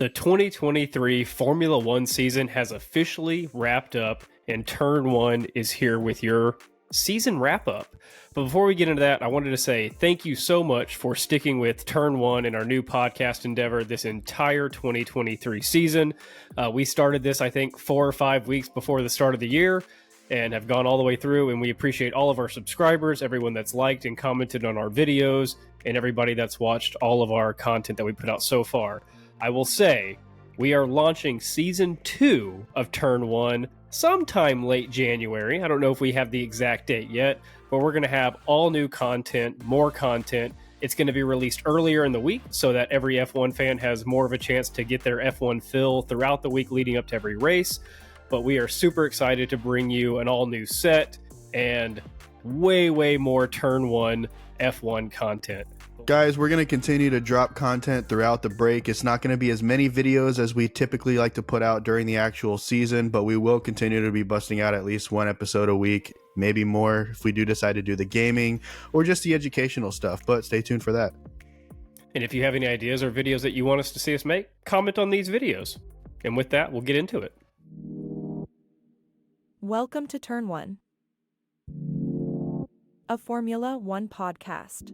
The 2023 Formula One season has officially wrapped up, and Turn One is here with your season wrap up. But before we get into that, I wanted to say thank you so much for sticking with Turn One and our new podcast endeavor this entire 2023 season. We started this, I think, 4 or 5 weeks before the start of the year and have gone all the way through. And we appreciate all of our subscribers, everyone that's liked and commented on our videos, and everybody that's watched all of our content that we put out so far. I will say we are launching season 2 of Turn 1 sometime late January. I don't know if we have the exact date yet, but we're going to have all new content, more content. It's going to be released earlier in the week so that every F1 fan has more of a chance to get their F1 fill throughout the week leading up to every race. But we are super excited to bring you an all new set and way more Turn 1 F1 content. Guys, we're going to continue to drop content throughout the break. It's not going to be as many videos as we typically like to put out during the actual season, but we will continue to be busting out at least one episode a week, maybe more if we do decide to do the gaming or just the educational stuff, but stay tuned for that. And if you have any ideas or videos that you want us to see us make, comment on these videos. And with that, we'll get into it. Welcome to Turn 1, a Formula One podcast.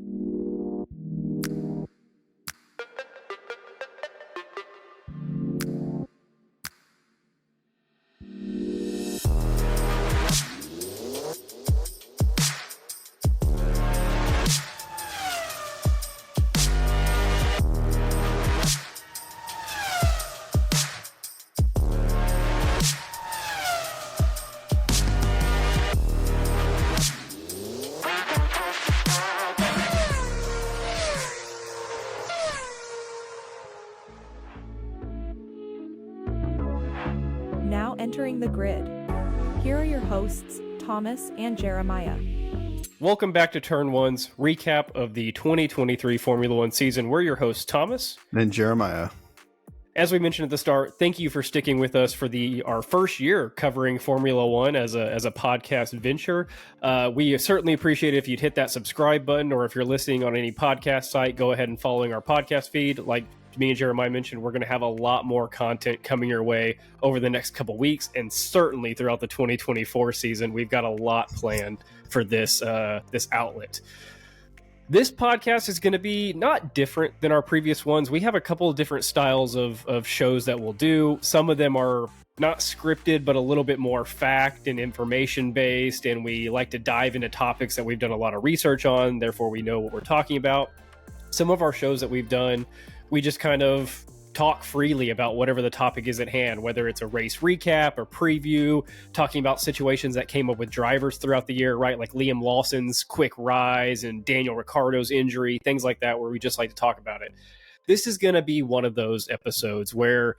Now entering the grid. Here are your hosts, Thomas and Jeremiah. Welcome back to Turn 1's recap of the 2023 Formula One season. We're your hosts, Thomas. And Jeremiah. As we mentioned at the start, thank you for sticking with us for our first year covering Formula One as a podcast venture. We certainly appreciate it if you'd hit that subscribe button, or if you're listening on any podcast site, go ahead and following our podcast feed. Like me and Jeremiah mentioned, we're going to have a lot more content coming your way over the next couple weeks, and certainly throughout the 2024 season. We've got a lot planned for this outlet. This podcast is going to be not different than our previous ones. We have a couple of different styles of shows that we'll do. Some of them are not scripted, but a little bit more fact and information based, and we like to dive into topics that we've done a lot of research on, therefore we know what we're talking about. Some of our shows that we've done, we just kind of talk freely about whatever the topic is at hand, whether it's a race recap or preview, talking about situations that came up with drivers throughout the year, right? Like Liam Lawson's quick rise and Daniel Ricciardo's injury, things like that, where we just like to talk about it. This is going to be one of those episodes where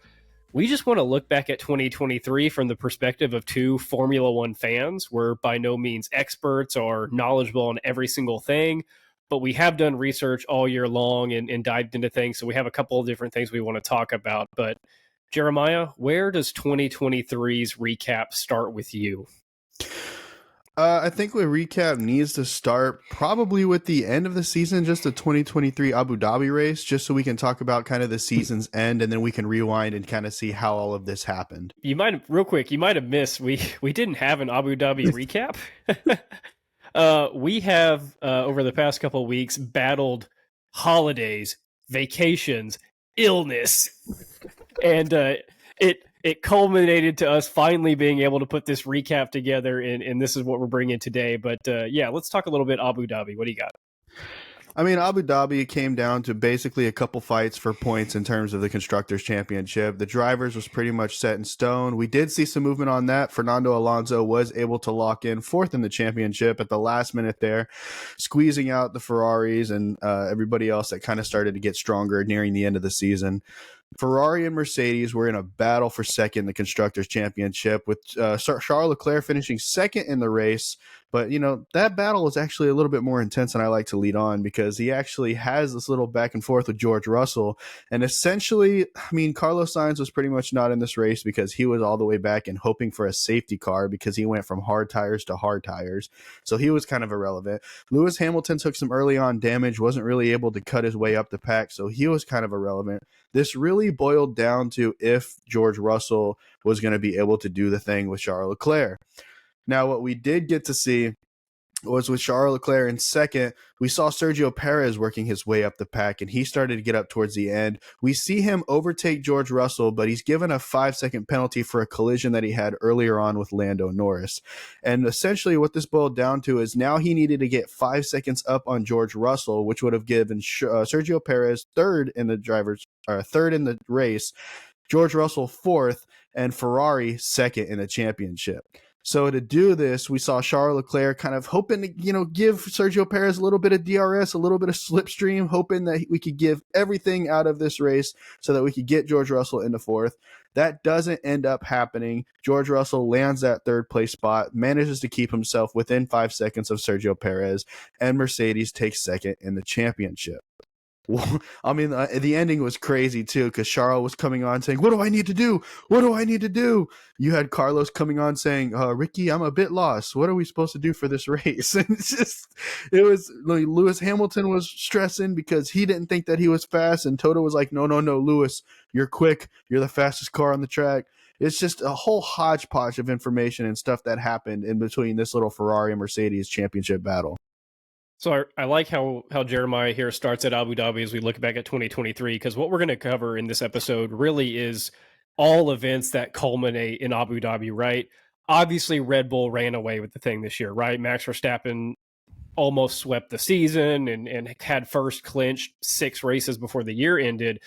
we just want to look back at 2023 from the perspective of two Formula One fans. We're by no means experts or knowledgeable on every single thing, but we have done research all year long and dived into things. So we have a couple of different things we want to talk about. But Jeremiah, where does 2023's recap start with you? I think the recap needs to start probably with the end of the season, just the 2023 Abu Dhabi race, just so we can talk about kind of the season's end, and then we can rewind and kind of see how all of this happened. You might have missed, we didn't have an Abu Dhabi recap. We have, over the past couple of weeks, battled holidays, vacations, illness, and it culminated to us finally being able to put this recap together, and this is what we're bringing today. But yeah, let's talk a little bit Abu Dhabi. What do you got? I mean, Abu Dhabi came down to basically a couple fights for points in terms of the Constructors' Championship. The drivers was pretty much set in stone. We did see some movement on that. Fernando Alonso was able to lock in fourth in the championship at the last minute there, squeezing out the Ferraris and everybody else that kind of started to get stronger nearing the end of the season. Ferrari and Mercedes were in a battle for second in the Constructors' Championship, with Charles Leclerc finishing second in the race, But, that battle is actually a little bit more intense than I like to lead on, because he actually has this little back and forth with George Russell. And essentially, Carlos Sainz was pretty much not in this race because he was all the way back and hoping for a safety car because he went from hard tires to hard tires. So he was kind of irrelevant. Lewis Hamilton took some early on damage, wasn't really able to cut his way up the pack, so he was kind of irrelevant. This really boiled down to if George Russell was going to be able to do the thing with Charles Leclerc. Now, what we did get to see was with Charles Leclerc in second, we saw Sergio Perez working his way up the pack, and he started to get up towards the end. We see him overtake George Russell, but he's given a 5-second penalty for a collision that he had earlier on with Lando Norris. And essentially what this boiled down to is now he needed to get 5 seconds up on George Russell, which would have given Sergio Perez third in the race, George Russell fourth, and Ferrari second in the championship. So to do this, we saw Charles Leclerc kind of hoping to, give Sergio Perez a little bit of DRS, a little bit of slipstream, hoping that we could give everything out of this race so that we could get George Russell into fourth. That doesn't end up happening. George Russell lands that third place spot, manages to keep himself within 5 seconds of Sergio Perez, and Mercedes takes second in the championship. The ending was crazy too, because Charles was coming on saying, "What do I need to do? What do I need to do?" You had Carlos coming on saying, "Ricky, I'm a bit lost. What are we supposed to do for this race?" And Lewis Hamilton was stressing because he didn't think that he was fast, and Toto was like, "No, Lewis, you're quick. You're the fastest car on the track." It's just a whole hodgepodge of information and stuff that happened in between this little Ferrari and Mercedes championship battle. So I like how Jeremiah here starts at Abu Dhabi as we look back at 2023, because what we're going to cover in this episode really is all events that culminate in Abu Dhabi, right? Obviously, Red Bull ran away with the thing this year, right? Max Verstappen almost swept the season and had first clinched 6 races before the year ended.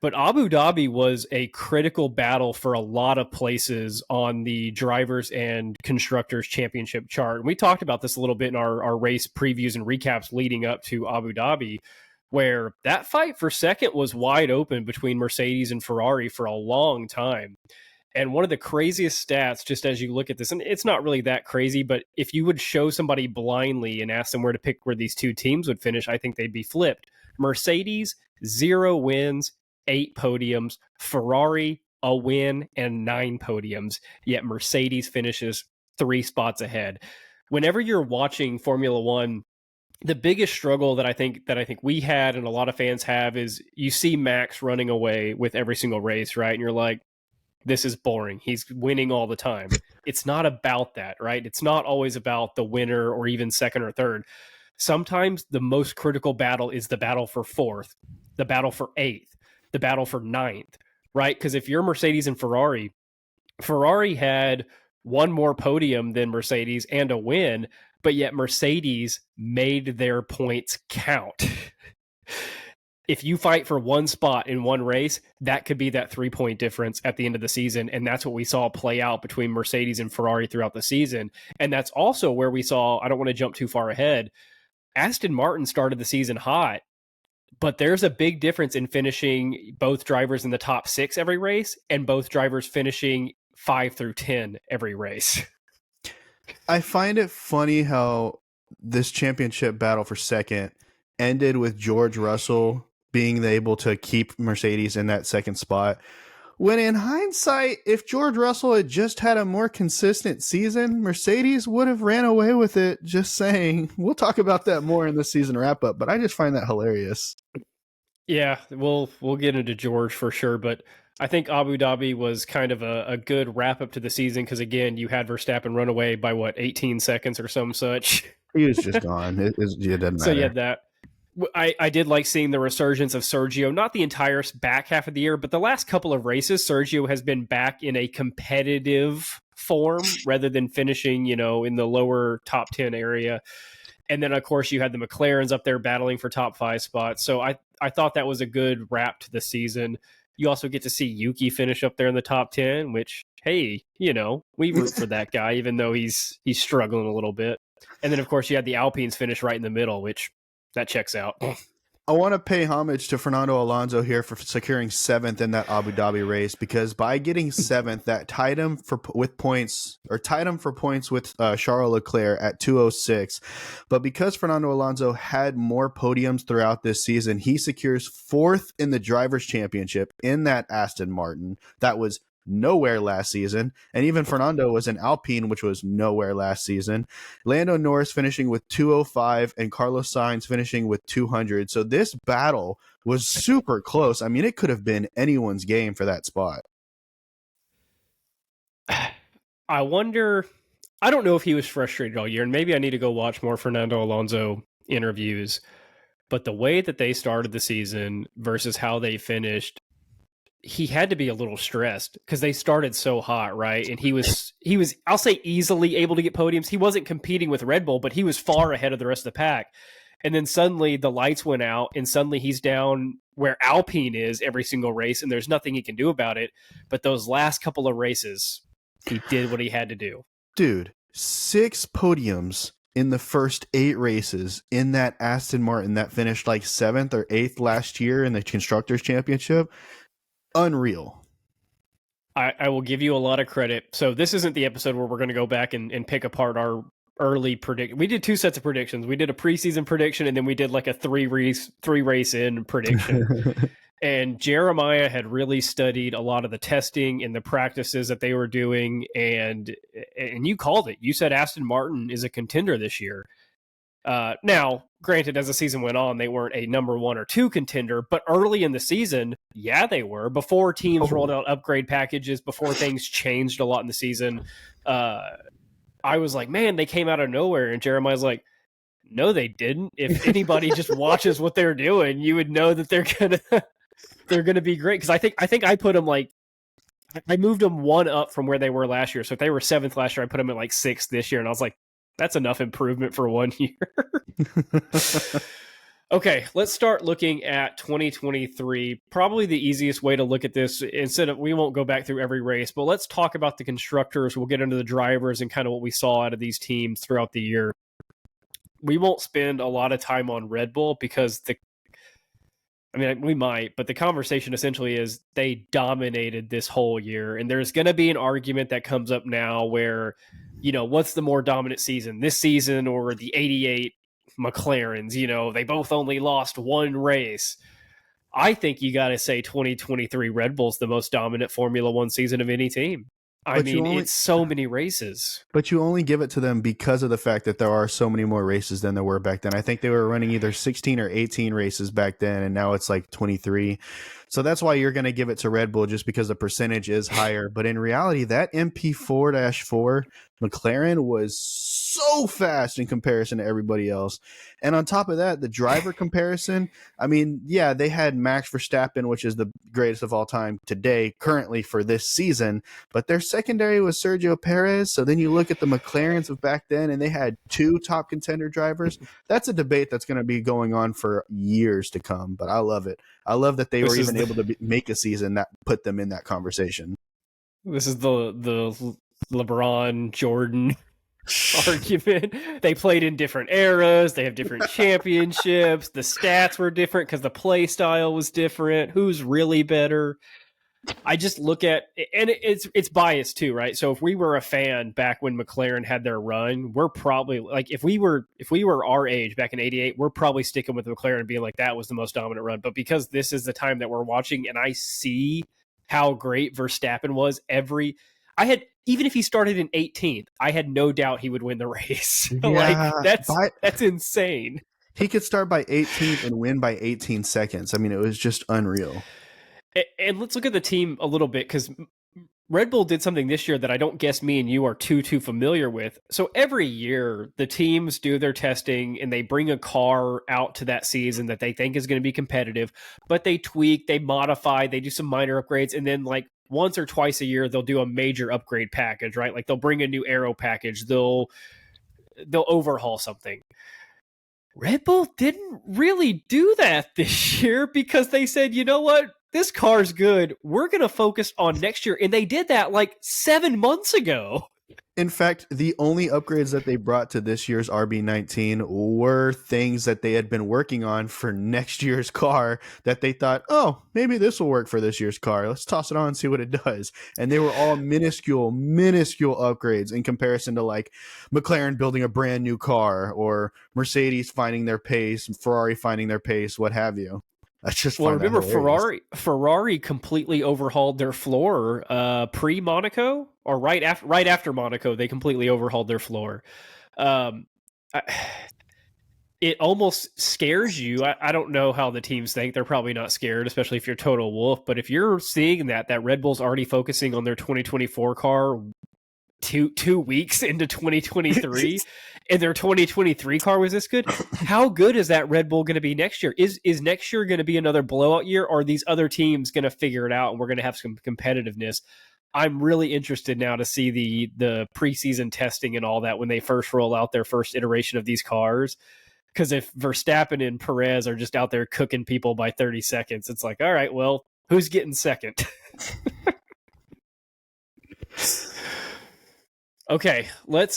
But Abu Dhabi was a critical battle for a lot of places on the drivers and constructors championship chart. And we talked about this a little bit in our race previews and recaps leading up to Abu Dhabi, where that fight for second was wide open between Mercedes and Ferrari for a long time. And one of the craziest stats, just as you look at this, and it's not really that crazy, but if you would show somebody blindly and ask them where to pick where these two teams would finish, I think they'd be flipped. Mercedes, 0 wins, 8 podiums, Ferrari, a win and 9 podiums, yet Mercedes finishes 3 spots ahead. Whenever you're watching Formula One, the biggest struggle that I think we had and a lot of fans have is you see Max running away with every single race, right? And you're like, this is boring. He's winning all the time. It's not about that, right? It's not always about the winner or even second or third. Sometimes the most critical battle is the battle for fourth, the battle for eighth, the battle for ninth, right? Because if you're Mercedes and Ferrari had one more podium than Mercedes and a win, but yet Mercedes made their points count. If you fight for one spot in one race, that could be that 3-point difference at the end of the season. And that's what we saw play out between Mercedes and Ferrari throughout the season. And that's also where we saw, I don't want to jump too far ahead, Aston Martin started the season hot, but there's a big difference in finishing both drivers in the top 6 every race and both drivers finishing 5 through 10 every race. I find it funny how this championship battle for second ended with George Russell being able to keep Mercedes in that second spot. When in hindsight, if George Russell had just had a more consistent season, Mercedes would have ran away with it. Just saying. We'll talk about that more in the season wrap up, but I just find that hilarious. Yeah, we'll get into George for sure, but I think Abu Dhabi was kind of a good wrap up to the season because, again, you had Verstappen run away by, 18 seconds or some such? He was just gone. It doesn't matter. So you had that. I did like seeing the resurgence of Sergio, not the entire back half of the year, but the last couple of races, Sergio has been back in a competitive form rather than finishing, in the lower top 10 area. And then, of course, you had the McLarens up there battling for top 5 spots. So I thought that was a good wrap to the season. You also get to see Yuki finish up there in the top 10, which, hey, we root for that guy, even though he's struggling a little bit. And then, of course, you had the Alpines finish right in the middle, which that checks out. I want to pay homage to Fernando Alonso here for securing 7th in that Abu Dhabi race, because by getting 7th, that tied him for points with Charles Leclerc at 206. But because Fernando Alonso had more podiums throughout this season, he secures 4th in the Drivers' Championship in that Aston Martin. That was nowhere last season, and even Fernando was in Alpine, which was nowhere last season. Lando Norris finishing with 205 and Carlos Sainz finishing with 200. So this battle was super close. I mean, it could have been anyone's game for that spot. I wonder, I don't know if he was frustrated all year, and maybe I need to go watch more Fernando Alonso interviews, but the way that they started the season versus how they finished, he had to be a little stressed because they started so hot, right? And he was, I'll say, easily able to get podiums. He wasn't competing with Red Bull, but he was far ahead of the rest of the pack. And then suddenly the lights went out, and suddenly he's down where Alpine is every single race, and there's nothing he can do about it. But those last couple of races, he did what he had to do. Dude, 6 podiums in the first 8 races in that Aston Martin that finished like 7th or 8th last year in the Constructors' Championship. Unreal. I will give you a lot of credit. So this isn't the episode where we're going to go back and pick apart our early prediction. We did 2 sets of predictions. We did a preseason prediction, and then we did like a 3 race in prediction. And Jeremiah had really studied a lot of the testing and the practices that they were doing, and you called it. You said Aston Martin is a contender this year. Now, granted, as the season went on, they weren't a number 1 or 2 contender, but early in the season, yeah, they were. Before teams rolled out upgrade packages, before things changed a lot in the season, I was like, man, they came out of nowhere. And Jeremiah's like, no, they didn't. If anybody just watches what they're doing, you would know that they're gonna be great. Because I think I put them like, I moved them 1 up from where they were last year. So if they were 7th last year, I put them at like 6th this year, and I was like, that's enough improvement for 1 year. Okay, let's start looking at 2023. Probably the easiest way to look at this, we won't go back through every race, but let's talk about the constructors. We'll get into the drivers and kind of what we saw out of these teams throughout the year. We won't spend a lot of time on Red Bull because we might, but the conversation essentially is they dominated this whole year. And there's going to be an argument that comes up now where, what's the more dominant season, this season or the 88 McLarens? They both only lost 1 race. I think you got to say 2023 Red Bull's the most dominant Formula One season of any team. It's so many races. But you only give it to them because of the fact that there are so many more races than there were back then. I think they were running either 16 or 18 races back then, and now it's like 23. So that's why you're going to give it to Red Bull, just because the percentage is higher. But in reality, that MP4-4 McLaren was so fast in comparison to everybody else. And on top of that, the driver comparison, they had Max Verstappen, which is the greatest of all time today, currently for this season, but their secondary was Sergio Perez. So then you look at the McLarens of back then, and they had 2 top contender drivers. That's a debate that's going to be going on for years to come, but I love it. I love that they were even able to make a season that put them in that conversation. This is the LeBron Jordan argument. They played in different eras. They have different championships. The stats were different because the play style was different. Who's really better? I just look at, and it's biased too, right? So if we were a fan back when McLaren had their run, we're probably like, if we were our age back in 88, we're probably sticking with McLaren and being like, that was the most dominant run. But because this is the time that we're watching, and I see how great Verstappen was even if he started in 18th, I had no doubt he would win the race. Yeah, that's insane. He could start by 18th and win by 18 seconds. It was just unreal. And let's look at the team a little bit, because Red Bull did something this year that I don't guess me and you are too familiar with. So every year, the teams do their testing and they bring a car out to that season that they think is going to be competitive, but they tweak, they modify, they do some minor upgrades, and then like once or twice a year, they'll do a major upgrade package, right? Like they'll bring a new aero package, they'll overhaul something. Red Bull didn't really do that this year because they said, you know what? This car's good. We're going to focus on next year. And they did that like 7 months ago. In fact, the only upgrades that they brought to this year's RB19 were things that they had been working on for next year's car that they thought, oh, maybe this will work for this year's car. Let's toss it on and see what it does. And they were all minuscule upgrades in comparison to like McLaren building a brand new car or Mercedes finding their pace, Ferrari finding their pace, what have you. I just Well, find that remember hilarious. Ferrari completely overhauled their floor pre Monaco, or right after Monaco. They completely overhauled their floor. Um, it almost scares you. I don't know how the teams think. They're probably not scared, especially if you're Total Wolf. But if you're seeing that Red Bull's already focusing on their 2024 car two weeks into 2023 and their 2023 car was this good, how good is that Red Bull going to be next year? Is next year going to be another blowout year, or are these other teams going to figure it out and we're going to have some competitiveness? I'm really interested now to see the preseason testing and all that when they first roll out their first iteration of these cars, because if Verstappen and Perez are just out there cooking people by 30 seconds, it's like, all right, well, who's getting second? Okay, let's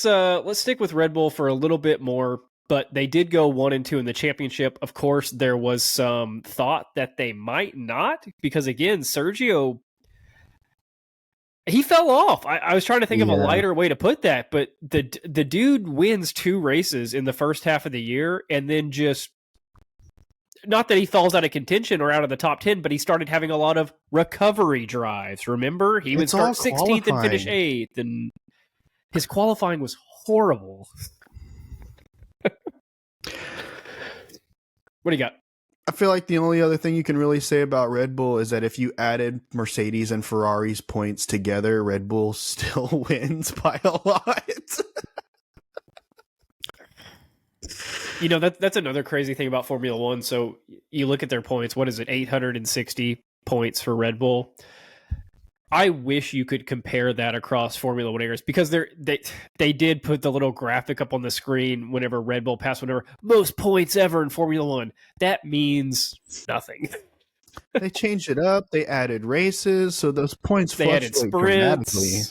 stick with Red Bull for a little bit more, but they did go 1-2 in the championship. Of course, there was some thought that they might not, because again, Sergio, he fell off. I was trying to think of a lighter way to put that, but the dude wins 2 races in the first half of the year, and then just, not that he falls out of contention or out of the top 10, but he started having a lot of recovery drives. Remember, he would start 16th and finish 8th, and his qualifying was horrible. What do you got? I feel like the only other thing you can really say about Red Bull is that if you added Mercedes and Ferrari's points together, Red Bull still wins by a lot. You know, that's another crazy thing about Formula One. So you look at their points. What is it? 860 points for Red Bull. I wish you could compare that across Formula One areas, because they did put the little graphic up on the screen whenever Red Bull passed whatever most points ever in Formula One. That means nothing. They changed it up. They added races, so those points they added fluctuate sprints. dramatically.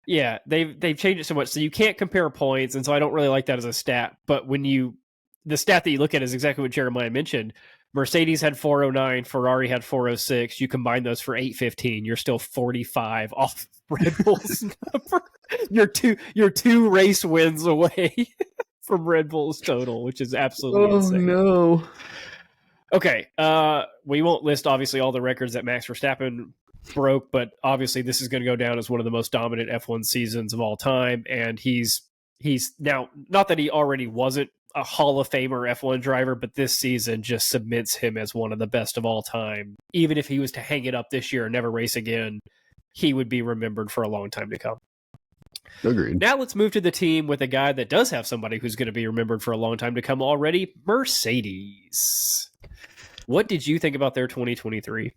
Yeah, they've changed it so much, so you can't compare points, and so I don't really like that as a stat. But the stat that you look at is exactly what Jeremiah mentioned. Mercedes had 409, Ferrari had 406. You combine those for 815. You're still 45 off Red Bull's number. You're two race wins away from Red Bull's total, which is absolutely insane. No. Okay, we won't list obviously all the records that Max Verstappen broke, but obviously this is going to go down as one of the most dominant F1 seasons of all time, and he's now, not that he already wasn't a Hall of Famer F1 driver, but this season just cements him as one of the best of all time. Even if he was to hang it up this year and never race again, he would be remembered for a long time to come. Agreed. Now let's move to the team with a guy that does have somebody who's going to be remembered for a long time to come already, Mercedes. What did you think about their 2023?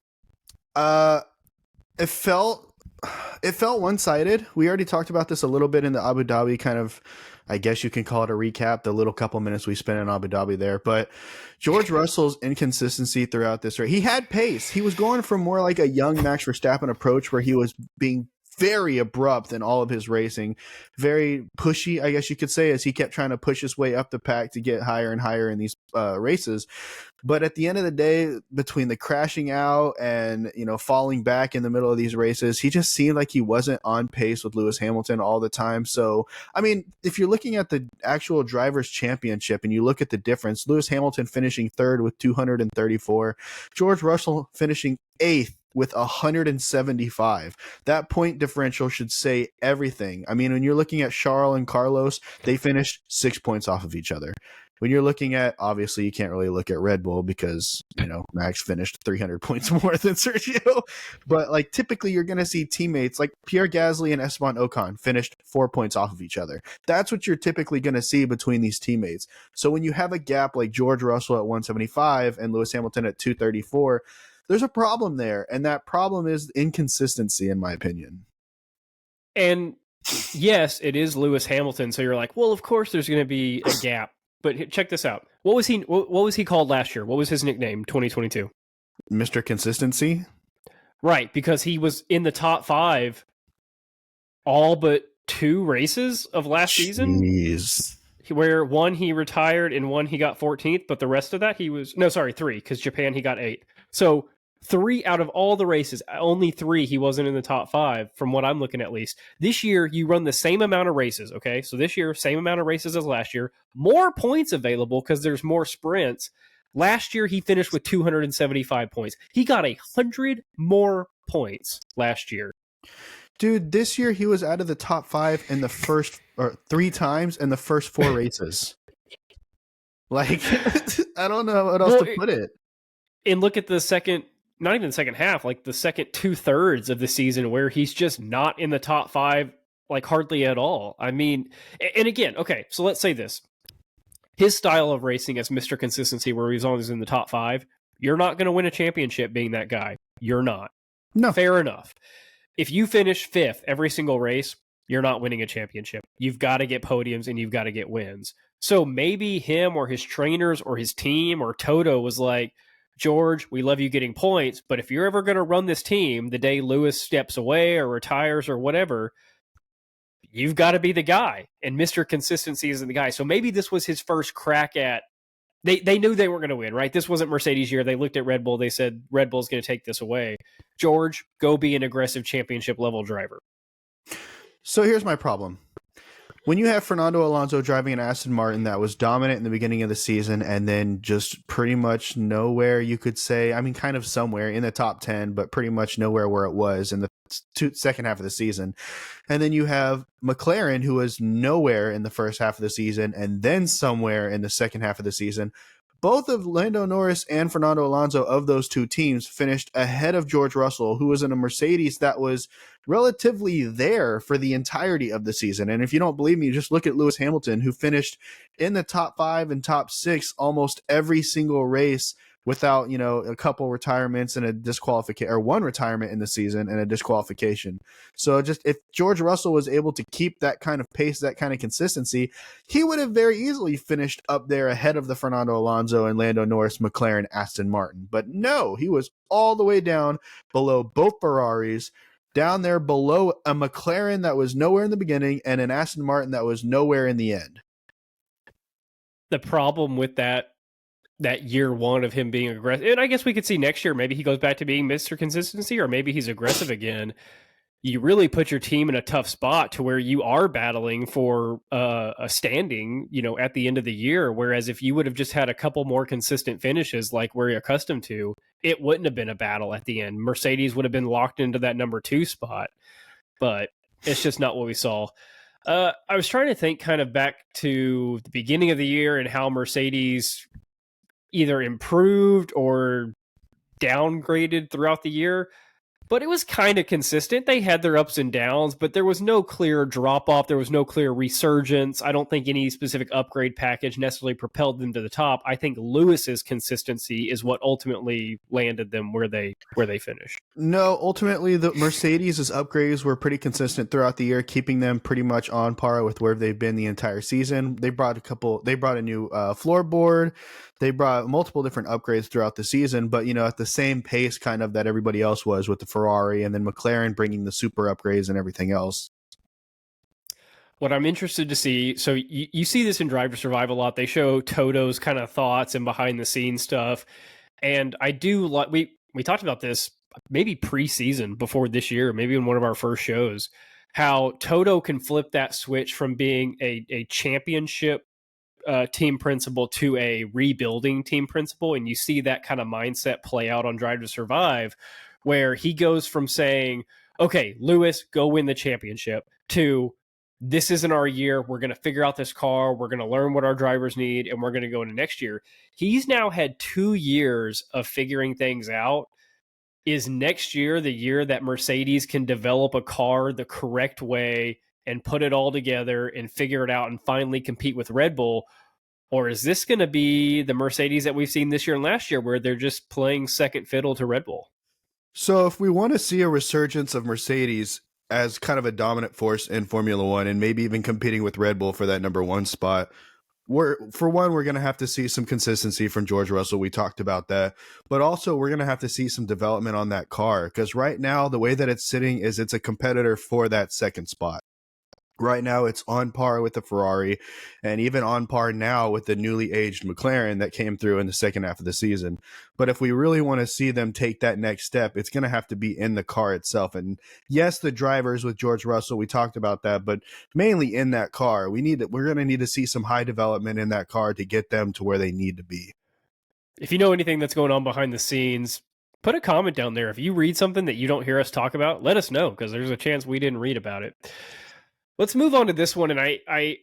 It felt one-sided. We already talked about this a little bit in the Abu Dhabi kind of, I guess you can call it a recap, the little couple minutes we spent in Abu Dhabi there. But George Russell's inconsistency throughout this race, he had pace. He was going from more like a young Max Verstappen approach where he was being very abrupt in all of his racing, very pushy, I guess you could say, as he kept trying to push his way up the pack to get higher and higher in these races. But at the end of the day, between the crashing out and, falling back in the middle of these races, he just seemed like he wasn't on pace with Lewis Hamilton all the time. So, I mean, if you're looking at the actual drivers' championship and you look at the difference, Lewis Hamilton finishing 3rd with 234, George Russell finishing 8th with 175. That point differential should say everything. I mean, when you're looking at Charles and Carlos, they finished 6 points off of each other. When you're looking at, obviously, you can't really look at Red Bull because, Max finished 300 points more than Sergio. But, typically you're going to see teammates like Pierre Gasly and Esteban Ocon finished 4 points off of each other. That's what you're typically going to see between these teammates. So when you have a gap like George Russell at 175 and Lewis Hamilton at 234, there's a problem there, and that problem is inconsistency, in my opinion. And yes, it is Lewis Hamilton, so you're like, well, of course there's going to be a gap. But check this out. What was he called last year? What was his nickname, 2022? Mr. Consistency? Right, because he was in the top 5 all but 2 races of last season, where one he retired and one he got 14th, but the rest of that he was 3, because Japan he got 8. So 3 out of all the races, only 3 he wasn't in the top 5, from what I'm looking at least. This year you run the same amount of races, okay? So this year, same amount of races as last year, more points available because there's more sprints. Last year he finished with 275 points. He got 100 more points last year. Dude, this year he was out of the top 5 in the first, or 3 times in the first 4 races. Like, I don't know what else to put it. And look at the second, not even the second half, like the second 2/3 of the season where he's just not in the top 5, like hardly at all. I mean, and again, okay, so let's say this. His style of racing as Mr. Consistency, where he's always in the top 5, you're not going to win a championship being that guy. You're not. No. Fair enough. If you finish 5th every single race, you're not winning a championship. You've got to get podiums and you've got to get wins. So maybe him or his trainers or his team or Toto was like, George, we love you getting points, but if you're ever going to run this team the day Lewis steps away or retires or whatever, you've got to be the guy. And Mr. Consistency isn't the guy. So maybe this was his first crack at, they knew they weren't going to win, right? This wasn't Mercedes' year. They looked at Red Bull. They said, Red Bull's going to take this away. George, go be an aggressive championship level driver. So here's my problem. When you have Fernando Alonso driving an Aston Martin that was dominant in the beginning of the season and then just pretty much nowhere, you could say, I mean, kind of somewhere in the top 10, but pretty much nowhere where it was in the second half of the season. And then you have McLaren, who was nowhere in the first half of the season and then somewhere in the second half of the season. Both of Lando Norris and Fernando Alonso of those 2 teams finished ahead of George Russell, who was in a Mercedes that was relatively there for the entirety of the season. And if you don't believe me, just look at Lewis Hamilton, who finished in the top 5 and top 6 almost every single race without, you know, a couple retirements and a disqualification, or 1 retirement in the season and a disqualification. So just if George Russell was able to keep that kind of pace, that kind of consistency, he would have very easily finished up there ahead of the Fernando Alonso and Lando Norris McLaren Aston Martin. But no, he was all the way down below both Ferraris, down there below a McLaren that was nowhere in the beginning and an Aston Martin that was nowhere in the end. The problem with that year 1 of him being aggressive, and I guess we could see next year, maybe he goes back to being Mr. Consistency, or maybe he's aggressive again. You really put your team in a tough spot to where you are battling for a standing, you know, at the end of the year. Whereas if you would have just had a couple more consistent finishes like we're accustomed to, it wouldn't have been a battle at the end. Mercedes would have been locked into that number 2 spot, but it's just not what we saw. I was trying to think kind of back to the beginning of the year and how Mercedes either improved or downgraded throughout the year, but it was kind of consistent. They had their ups and downs, but there was no clear drop off. There was no clear resurgence. I don't think any specific upgrade package necessarily propelled them to the top. I think Lewis's consistency is what ultimately landed them where they finished. No, ultimately the Mercedes' upgrades were pretty consistent throughout the year, keeping them pretty much on par with where they've been the entire season. They brought a new floorboard. They brought multiple different upgrades throughout the season, but, you know, at the same pace kind of that everybody else was with the Ferrari, and then McLaren bringing the super upgrades and everything else. What I'm interested to see, so you see this in Drive to Survive a lot. They show Toto's kind of thoughts and behind the scenes stuff. And I do like, we talked about this maybe preseason before this year, maybe in one of our first shows, how Toto can flip that switch from being a championship team principal to a rebuilding team principal. And you see that kind of mindset play out on Drive to Survive, where he goes from saying, okay, Lewis, go win the championship, to this isn't our year. We're going to figure out this car. We're going to learn what our drivers need, and we're going to go into next year. He's now had 2 years of figuring things out. Is next year the year that Mercedes can develop a car the correct way and put it all together and figure it out and finally compete with Red Bull? Or is this going to be the Mercedes that we've seen this year and last year, where they're just playing second fiddle to Red Bull? So if we want to see a resurgence of Mercedes as kind of a dominant force in Formula One and maybe even competing with Red Bull for that number 1 spot, we're going to have to see some consistency from George Russell. We talked about that, but also we're going to have to see some development on that car, because right now the way that it's sitting is it's a competitor for that second spot. Right now, it's on par with the Ferrari and even on par now with the newly aged McLaren that came through in the second half of the season. But if we really want to see them take that next step, it's going to have to be in the car itself. And yes, the drivers with George Russell, we talked about that, but mainly in that car. We're going to need to see some high development in that car to get them to where they need to be. If you know anything that's going on behind the scenes, put a comment down there. If you read something that you don't hear us talk about, let us know, because there's a chance we didn't read about it. Let's move on to this one, and I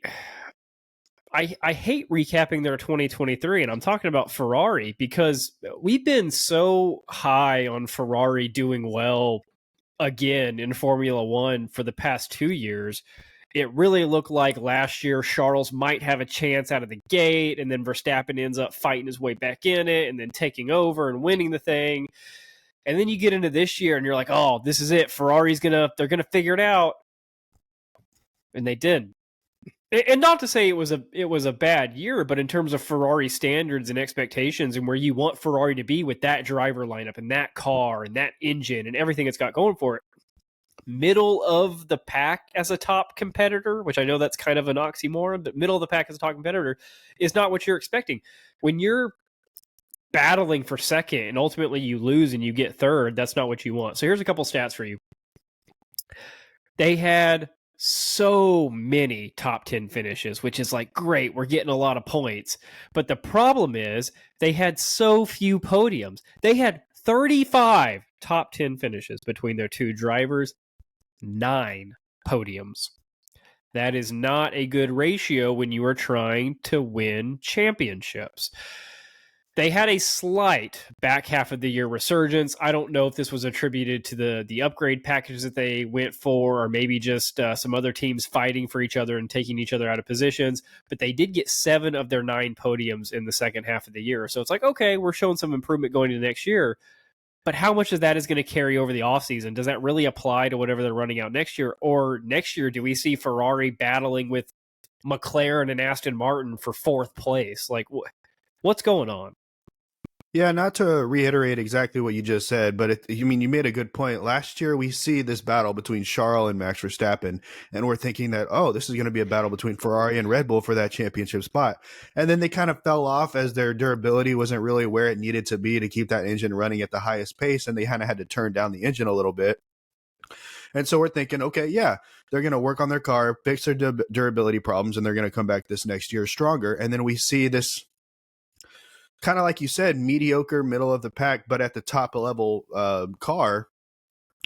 hate recapping their 2023, and I'm talking about Ferrari, because we've been so high on Ferrari doing well again in Formula One for the past 2 years. It really looked like last year Charles might have a chance out of the gate, and then Verstappen ends up fighting his way back in it and then taking over and winning the thing. And then you get into this year and you're like, oh, this is it. They're gonna figure it out. And they did. And not to say it was a bad year, but in terms of Ferrari standards and expectations and where you want Ferrari to be with that driver lineup and that car and that engine and everything it's got going for it, middle of the pack as a top competitor, which I know that's kind of an oxymoron, but middle of the pack as a top competitor is not what you're expecting. When you're battling for second and ultimately you lose and you get third, that's not what you want. So here's a couple stats for you. They had so many top 10 finishes, which is like, great, we're getting a lot of points. But the problem is they had so few podiums. They had 35 top 10 finishes between their two drivers, 9 podiums. That is not a good ratio when you are trying to win championships. They had a slight back half of the year resurgence. I don't know if this was attributed to the upgrade packages that they went for, or maybe just some other teams fighting for each other and taking each other out of positions. But they did get 7 of their 9 podiums in the second half of the year. So it's like, okay, we're showing some improvement going into next year. But how much of that is going to carry over the offseason? Does that really apply to whatever they're running out next year? Or next year, do we see Ferrari battling with McLaren and Aston Martin for 4th place? Like, what's going on? Yeah, not to reiterate exactly what you just said, but you made a good point. Last year, we see this battle between Charles and Max Verstappen, and we're thinking that, oh, this is going to be a battle between Ferrari and Red Bull for that championship spot. And then they kind of fell off as their durability wasn't really where it needed to be to keep that engine running at the highest pace, and they kind of had to turn down the engine a little bit. And so we're thinking, okay, yeah, they're going to work on their car, fix their durability problems, and they're going to come back this next year stronger. And then we see this kind of, like you said, mediocre, middle of the pack, but at the top level car.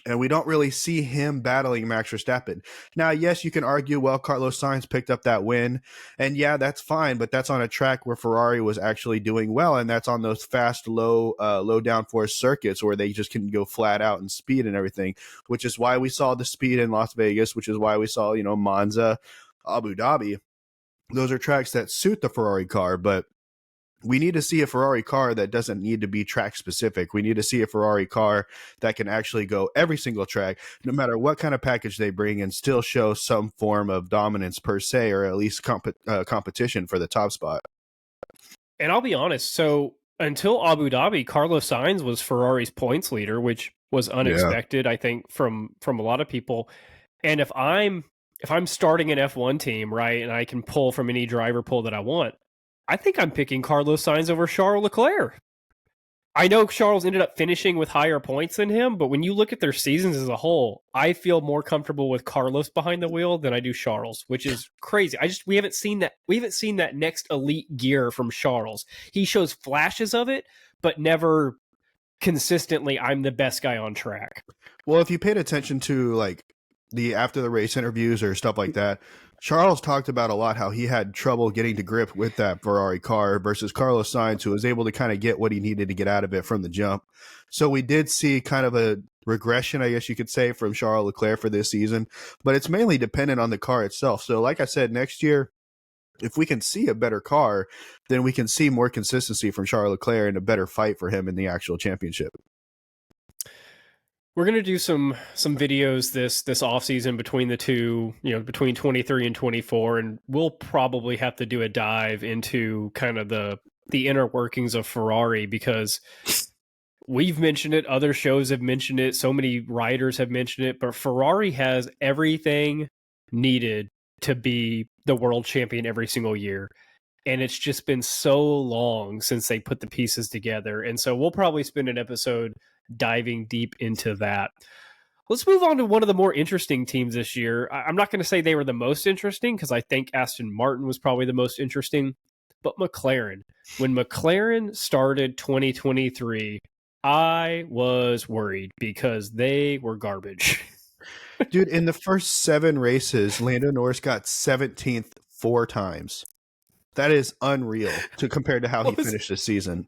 And we don't really see him battling Max Verstappen. Now, yes, you can argue, well, Carlos Sainz picked up that win. And yeah, that's fine, but that's on a track where Ferrari was actually doing well. And that's on those fast, low downforce circuits where they just can go flat out and speed and everything, which is why we saw the speed in Las Vegas, which is why we saw, Monza, Abu Dhabi. Those are tracks that suit the Ferrari car, but we need to see a Ferrari car that doesn't need to be track specific. We need to see a Ferrari car that can actually go every single track, no matter what kind of package they bring, and still show some form of dominance per se, or at least competition for the top spot. And I'll be honest. So until Abu Dhabi, Carlos Sainz was Ferrari's points leader, which was unexpected, I think, from a lot of people. And if I'm starting an F1 team, right, and I can pull from any driver pool that I want, I think I'm picking Carlos Sainz over Charles Leclerc. I know Charles ended up finishing with higher points than him, but when you look at their seasons as a whole, I feel more comfortable with Carlos behind the wheel than I do Charles, which is crazy. We haven't seen that next elite gear from Charles. He shows flashes of it, but never consistently, I'm the best guy on track. Well, if you paid attention to like the after the race interviews or stuff like that, Charles talked about a lot how he had trouble getting to grip with that Ferrari car versus Carlos Sainz, who was able to kind of get what he needed to get out of it from the jump. So we did see kind of a regression, I guess you could say, from Charles Leclerc for this season, but it's mainly dependent on the car itself. So like I said, next year, if we can see a better car, then we can see more consistency from Charles Leclerc and a better fight for him in the actual championship. We're going to do some videos this offseason between the two, between 23 and 24, and we'll probably have to do a dive into kind of the inner workings of Ferrari, because we've mentioned it, other shows have mentioned it, so many writers have mentioned it, but Ferrari has everything needed to be the world champion every single year. And it's just been so long since they put the pieces together. And so we'll probably spend an episode diving deep into that. Let's move on to one of the more interesting teams this year. I'm not going to say they were the most interesting because I think Aston Martin was probably the most interesting, but McLaren. When McLaren started 2023, I was worried because they were garbage. Dude, in the first 7 races, Lando Norris got 17th 4 times. That is unreal to compare to how he finished the season.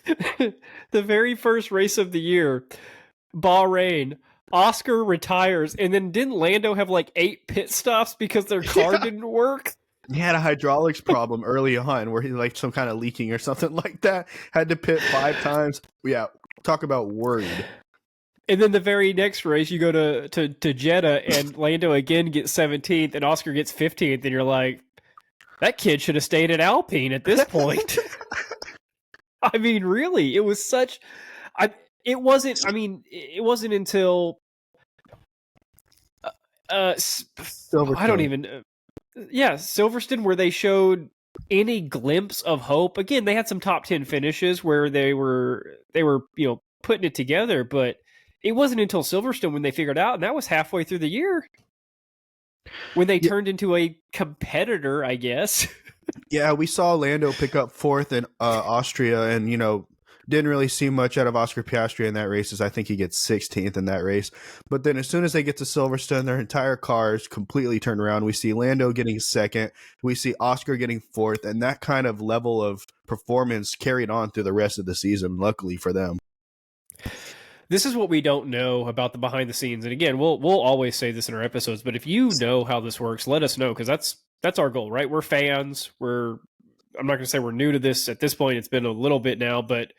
The very first race of the year, Bahrain, Oscar retires, and then didn't Lando have like 8 pit stops because their car didn't work? He had a hydraulics problem early on where he like some kind of leaking or something like that. Had to pit 5 times. Yeah, talk about worried. And then the very next race, you go to Jeddah, and Lando again gets 17th, and Oscar gets 15th, and you're like, that kid should have stayed at Alpine at this point. I mean, really, it was such. It wasn't until Silverstone. I don't even. Silverstone, where they showed any glimpse of hope. Again, they had some top 10 finishes where they were putting it together, but it wasn't until Silverstone when they figured out, and that was halfway through the year when they turned into a competitor, I guess. Yeah, we saw Lando pick up 4th in Austria, and didn't really see much out of Oscar Piastri in that race, as I think he gets 16th in that race. But then as soon as they get to Silverstone, their entire car is completely turned around. We see Lando getting 2nd. We see Oscar getting 4th, and that kind of level of performance carried on through the rest of the season, luckily for them. This is what we don't know about the behind the scenes. And again, we'll always say this in our episodes, but if you know how this works, let us know, because that's our goal, right? We're fans. I'm not going to say we're new to this at this point. It's been a little bit now, but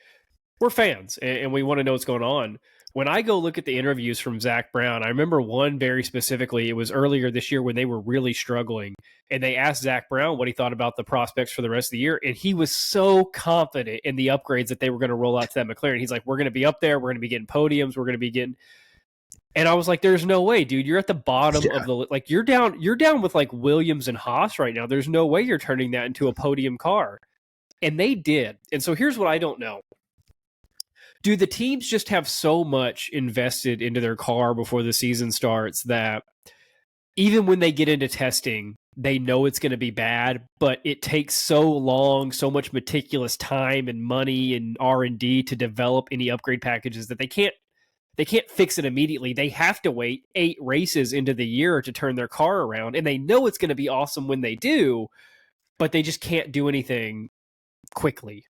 we're fans, and we want to know what's going on. When I go look at the interviews from Zach Brown, I remember one very specifically. It was earlier this year when they were really struggling, and they asked Zach Brown what he thought about the prospects for the rest of the year, and he was so confident in the upgrades that they were going to roll out to that McLaren. He's like, we're going to be up there. We're going to be getting podiums. We're going to be getting... And I was like, there's no way, dude. You're at the bottom of the... Like, you're down with, like, Williams and Haas right now. There's no way you're turning that into a podium car. And they did. And so here's what I don't know. Do the teams just have so much invested into their car before the season starts that even when they get into testing, they know it's going to be bad, but it takes so long, so much meticulous time and money and R&D to develop any upgrade packages that they can't fix it immediately. They have to wait 8 races into the year to turn their car around, and they know it's going to be awesome when they do, but they just can't do anything quickly.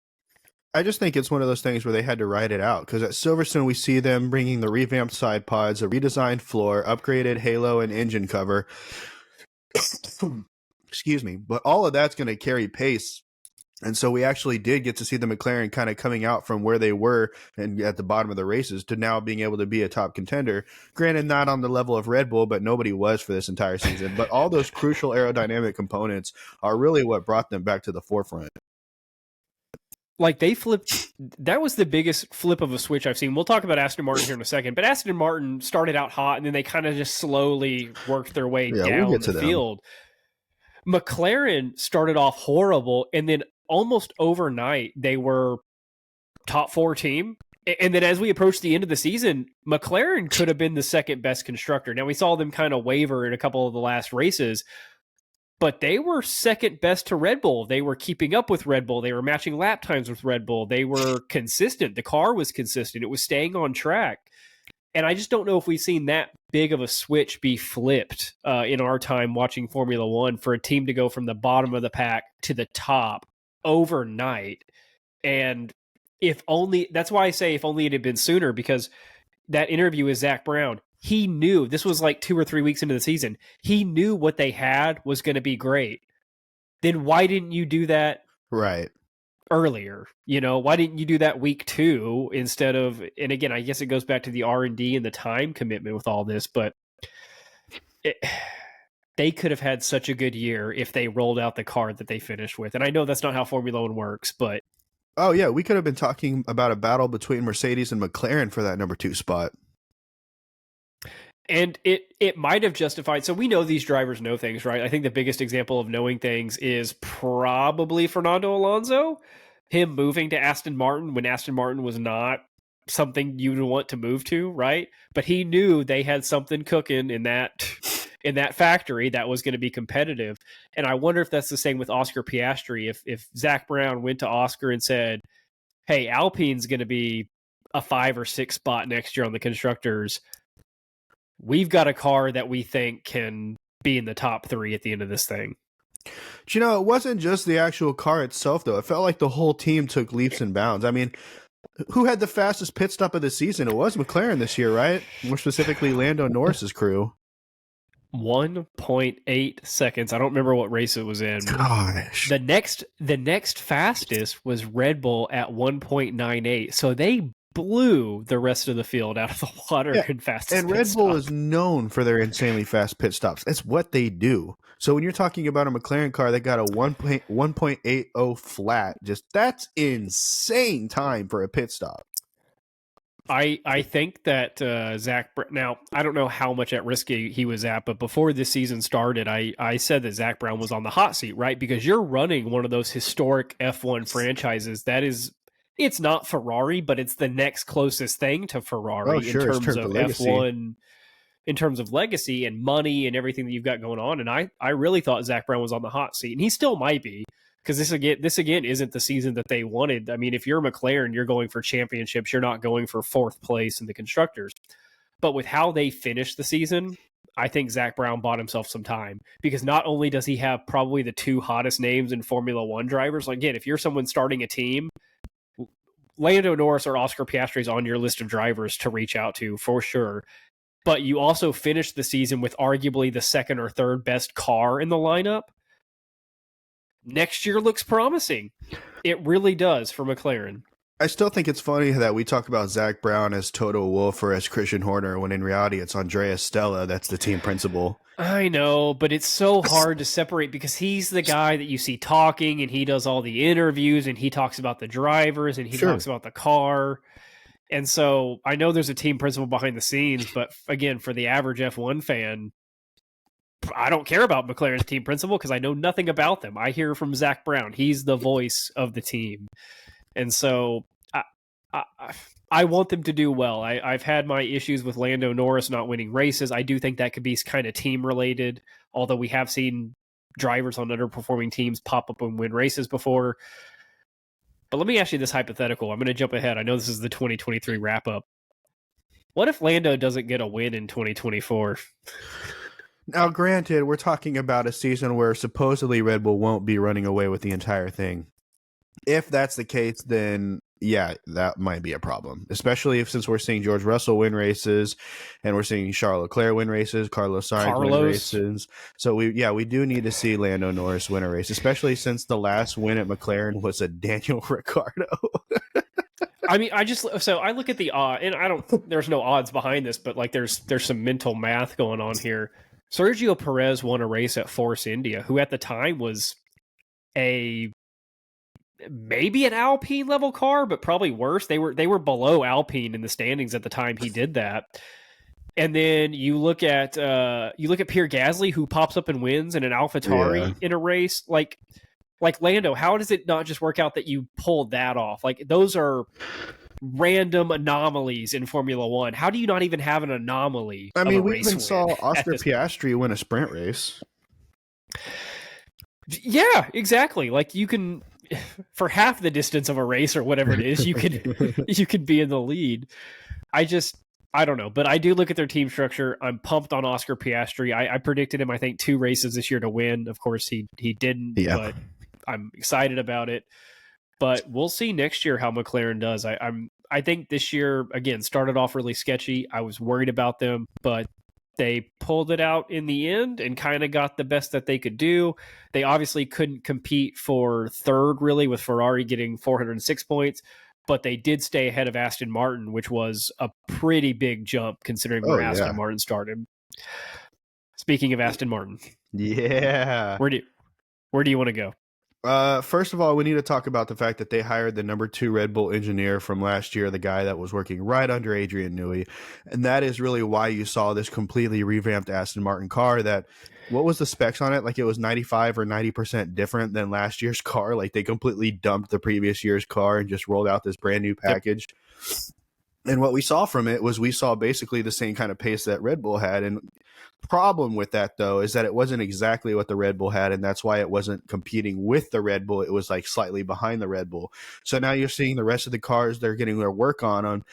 I just think it's one of those things where they had to ride it out, because at Silverstone we see them bringing the revamped side pods, a redesigned floor, upgraded halo and engine cover. Excuse me. But all of that's going to carry pace. And so we actually did get to see the McLaren kind of coming out from where they were and at the bottom of the races to now being able to be a top contender. Granted, not on the level of Red Bull, but nobody was for this entire season. But all those crucial aerodynamic components are really what brought them back to the forefront. Like, they flipped. That was the biggest flip of a switch I've seen. We'll talk about Aston Martin here in a second, but Aston Martin started out hot, and then they kind of just slowly worked their way down the field. McLaren started off horrible, and then almost overnight, they were top 4 team. And then as we approached the end of the season, McLaren could have been the second best constructor. Now, we saw them kind of waver in a couple of the last races, but they were second best to Red Bull. They were keeping up with Red Bull. They were matching lap times with Red Bull. They were consistent. The car was consistent. It was staying on track. And I just don't know if we've seen that big of a switch be flipped in our time watching Formula One for a team to go from the bottom of the pack to the top overnight. And if only, that's why I say if only it had been sooner, because that interview with Zach Brown, he knew, this was like 2 or 3 weeks into the season, he knew what they had was going to be great. Then why didn't you do that right earlier? You know, why didn't you do that week 2 instead of, and again, I guess it goes back to the R&D and the time commitment with all this, but they could have had such a good year if they rolled out the car that they finished with. And I know that's not how Formula One works, but... Oh, yeah, we could have been talking about a battle between Mercedes and McLaren for that number 2 spot. And it might have justified. So we know these drivers know things, right? I think the biggest example of knowing things is probably Fernando Alonso, him moving to Aston Martin when Aston Martin was not something you would want to move to, right? But he knew they had something cooking in that factory that was going to be competitive. And I wonder if that's the same with Oscar Piastri. If Zach Brown went to Oscar and said, "Hey, Alpine's going to be a 5 or 6 spot next year on the constructors. We've got a car that we think can be in the top 3 at the end of this thing." But, it wasn't just the actual car itself, though. It felt like the whole team took leaps and bounds. I mean, who had the fastest pit stop of the season? It was McLaren this year, right? More specifically, Lando Norris's crew. 1.8 seconds. I don't remember what race it was in. Gosh. The next fastest was Red Bull at 1.98. So they blew the rest of the field out of the water in fastest. And Red Bull is known for their insanely fast pit stops. That's what they do. So when you're talking about a McLaren car that got a 1.80 flat, that's insane time for a pit stop. I think that Zach, now I don't know how much at risk he was at, but before this season started, I said that Zach Brown was on the hot seat, right? Because you're running one of those historic F1 franchises that is, it's not Ferrari, but it's the next closest thing to Ferrari in terms of F1, in terms of legacy and money and everything that you've got going on. And I really thought Zach Brown was on the hot seat, and he still might be. Because this again isn't the season that they wanted. I mean, if you're McLaren, you're going for championships. You're not going for 4th place in the constructors. But with how they finished the season, I think Zach Brown bought himself some time. Because not only does he have probably the 2 hottest names in Formula One drivers, like, again, if you're someone starting a team, Lando Norris or Oscar Piastri is on your list of drivers to reach out to for sure. But you also finished the season with arguably the 2nd or 3rd best car in the lineup. Next year looks promising. It really does for McLaren. I still think it's funny that we talk about Zach Brown as Toto Wolff or as Christian Horner, when in reality it's Andrea Stella that's the team principal. I know, but it's so hard to separate because he's the guy that you see talking, and he does all the interviews, and he talks about the drivers, and he talks about the car. And so I know there's a team principal behind the scenes, but again, for the average F1 fan, I don't care about McLaren's team principal because I know nothing about them. I hear from Zach Brown. He's the voice of the team. And so I want them to do well. I've had my issues with Lando Norris not winning races. I do think that could be kind of team related, although we have seen drivers on underperforming teams pop up and win races before. But let me ask you this hypothetical. I'm going to jump ahead. I know this is the 2023 wrap up. What if Lando doesn't get a win in 2024? Now, granted, we're talking about a season where supposedly Red Bull won't be running away with the entire thing. If that's the case, then yeah, that might be a problem, especially since we're seeing George Russell win races and we're seeing Charles Leclerc win races, Carlos Sainz win races. So we do need to see Lando Norris win a race, especially since the last win at McLaren was a Daniel Ricciardo. I mean, I look at the odd, and there's no odds behind this, but like there's some mental math going on here. Sergio Perez won a race at Force India, who at the time was maybe an Alpine level car, but probably worse. They were below Alpine in the standings at the time he did that. And then you look at Pierre Gasly, who pops up and wins in an AlphaTauri in a race. Like Lando, how does it not just work out that you pulled that off? Like, those are random anomalies in Formula One. How do you not even have an anomaly? I mean, we even saw Oscar Piastri win a sprint race. Yeah, exactly. Like, you can, for half the distance of a race or whatever it is, you could be in the lead. I don't know, but I do look at their team structure. I'm pumped on Oscar Piastri. I predicted him, I think, 2 races this year to win. Of course, he didn't, but I'm excited about it. But we'll see next year how McLaren does. I think this year, again, started off really sketchy. I was worried about them, but they pulled it out in the end and kind of got the best that they could do. They obviously couldn't compete for 3rd, really, with Ferrari getting 406 points, but they did stay ahead of Aston Martin, which was a pretty big jump considering where Aston Martin started. Speaking of Aston Martin. Yeah. Where do you want to go? First of all, we need to talk about the fact that they hired the number 2 Red Bull engineer from last year, the guy that was working right under Adrian Newey. And that is really why you saw this completely revamped Aston Martin car that, what was the specs on it? Like it was 95 or 90% different than last year's car. Like they completely dumped the previous year's car and just rolled out this brand new package. Yep. And what we saw from it was we saw basically the same kind of pace that Red Bull had. And problem with that, though, is that it wasn't exactly what the Red Bull had, and that's why it wasn't competing with the Red Bull. It was like slightly behind the Red Bull. So now you're seeing the rest of the cars they're getting their work on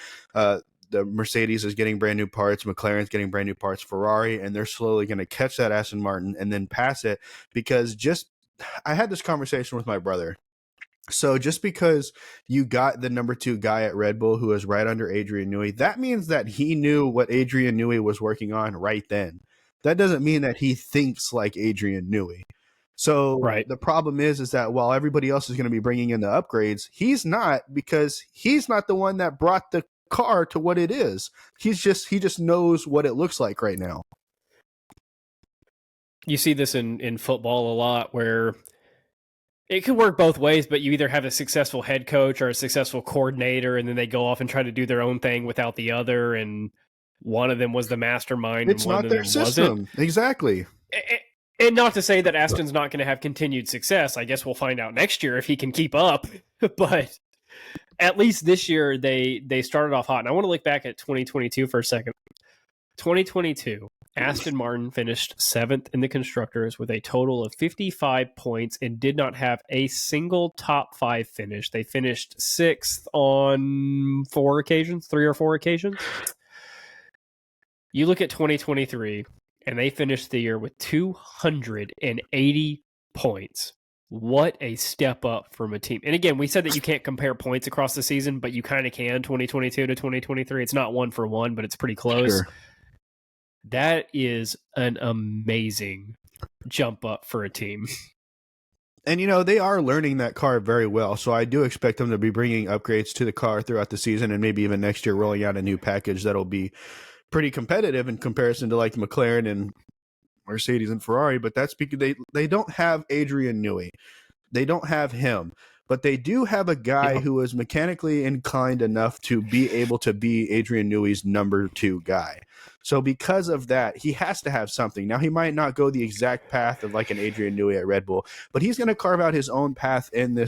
the Mercedes is getting brand new parts, McLaren's getting brand new parts, Ferrari, and they're slowly going to catch that Aston Martin and then pass it. Because I had this conversation with my brother. So just because you got the number 2 guy at Red Bull who is right under Adrian Newey, that means that he knew what Adrian Newey was working on right then. That doesn't mean that he thinks like Adrian Newey. So The problem is that while everybody else is going to be bringing in the upgrades, he's not, because he's not the one that brought the car to what it is. He just knows what it looks like right now. You see this in football a lot where it could work both ways, but you either have a successful head coach or a successful coordinator, and then they go off and try to do their own thing without the other, and one of them was the mastermind. It's and one not of their them system. Wasn't. Exactly. And not to say that Aston's not going to have continued success. I guess we'll find out next year if he can keep up. But at least this year, they started off hot. And I want to look back at 2022 for a second. 2022. Aston Martin finished 7th in the Constructors with a total of 55 points and did not have a single top 5 finish. They finished 6th on 3 or 4 occasions. You look at 2023, and they finished the year with 280 points. What a step up from a team. And again, we said that you can't compare points across the season, but you kind of can, 2022 to 2023. It's not 1 for 1, but it's pretty close. Sure. That is an amazing jump up for a team. And, they are learning that car very well. So I do expect them to be bringing upgrades to the car throughout the season and maybe even next year rolling out a new package that'll be pretty competitive in comparison to like McLaren and Mercedes and Ferrari. But that's because they don't have Adrian Newey. They don't have him. But they do have a guy who is mechanically inclined enough to be able to be Adrian Newey's number 2 guy. So because of that, he has to have something. Now, he might not go the exact path of like an Adrian Newey at Red Bull, but he's going to carve out his own path in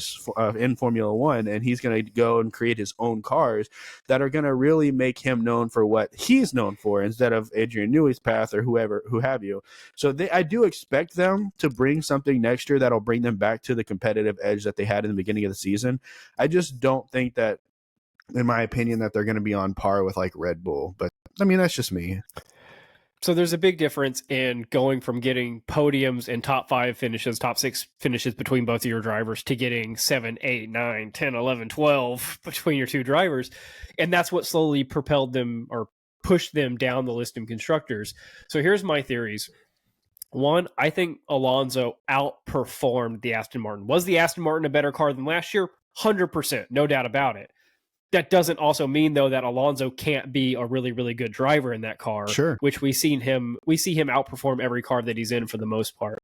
in Formula One, and he's going to go and create his own cars that are going to really make him known for what he's known for instead of Adrian Newey's path or who have you. So I do expect them to bring something next year that'll bring them back to the competitive edge that they had in the beginning of the season. I just don't think that, in my opinion, that they're going to be on par with like Red Bull, but I mean, that's just me. So there's a big difference in going from getting podiums and top 5 finishes, top 6 finishes between both of your drivers to getting 7, 8, 9, 10, 11, 12 between your 2 drivers. And that's what slowly propelled them or pushed them down the list of constructors. So here's my theories. One, I think Alonso outperformed the Aston Martin. Was the Aston Martin a better car than last year? 100%, no doubt about it. That doesn't also mean, though, that Alonso can't be a really, really good driver in that car. Sure. Which we see him outperform every car that he's in for the most part.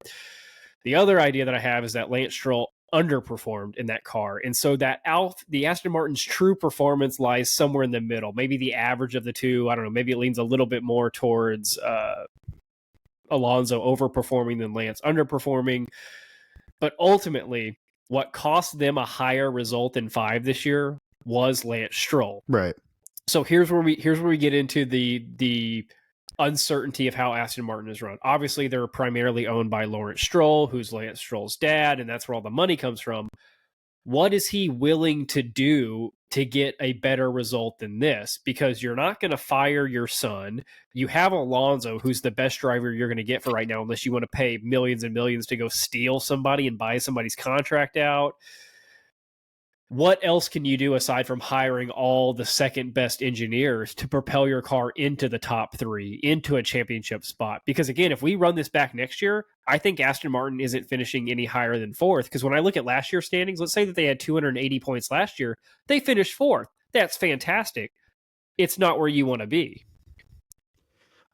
The other idea that I have is that Lance Stroll underperformed in that car. And so that the Aston Martin's true performance lies somewhere in the middle. Maybe the average of the two. I don't know. Maybe it leans a little bit more towards Alonso overperforming than Lance underperforming. But ultimately, what cost them a higher result in 5 this year was Lance Stroll. Right. So here's where we get into the uncertainty of how Aston Martin is run. Obviously, they're primarily owned by Lawrence Stroll, who's Lance Stroll's dad, and that's where all the money comes from. What is he willing to do to get a better result than this? Because you're not going to fire your son. You have Alonso, who's the best driver you're going to get for right now, unless you want to pay millions and millions to go steal somebody and buy somebody's contract out. What else can you do aside from hiring all the second best engineers to propel your car into the top 3, into a championship spot? Because again, if we run this back next year, I think Aston Martin isn't finishing any higher than 4th. Because when I look at last year's standings, let's say that they had 280 points last year. They finished 4th. That's fantastic. It's not where you want to be.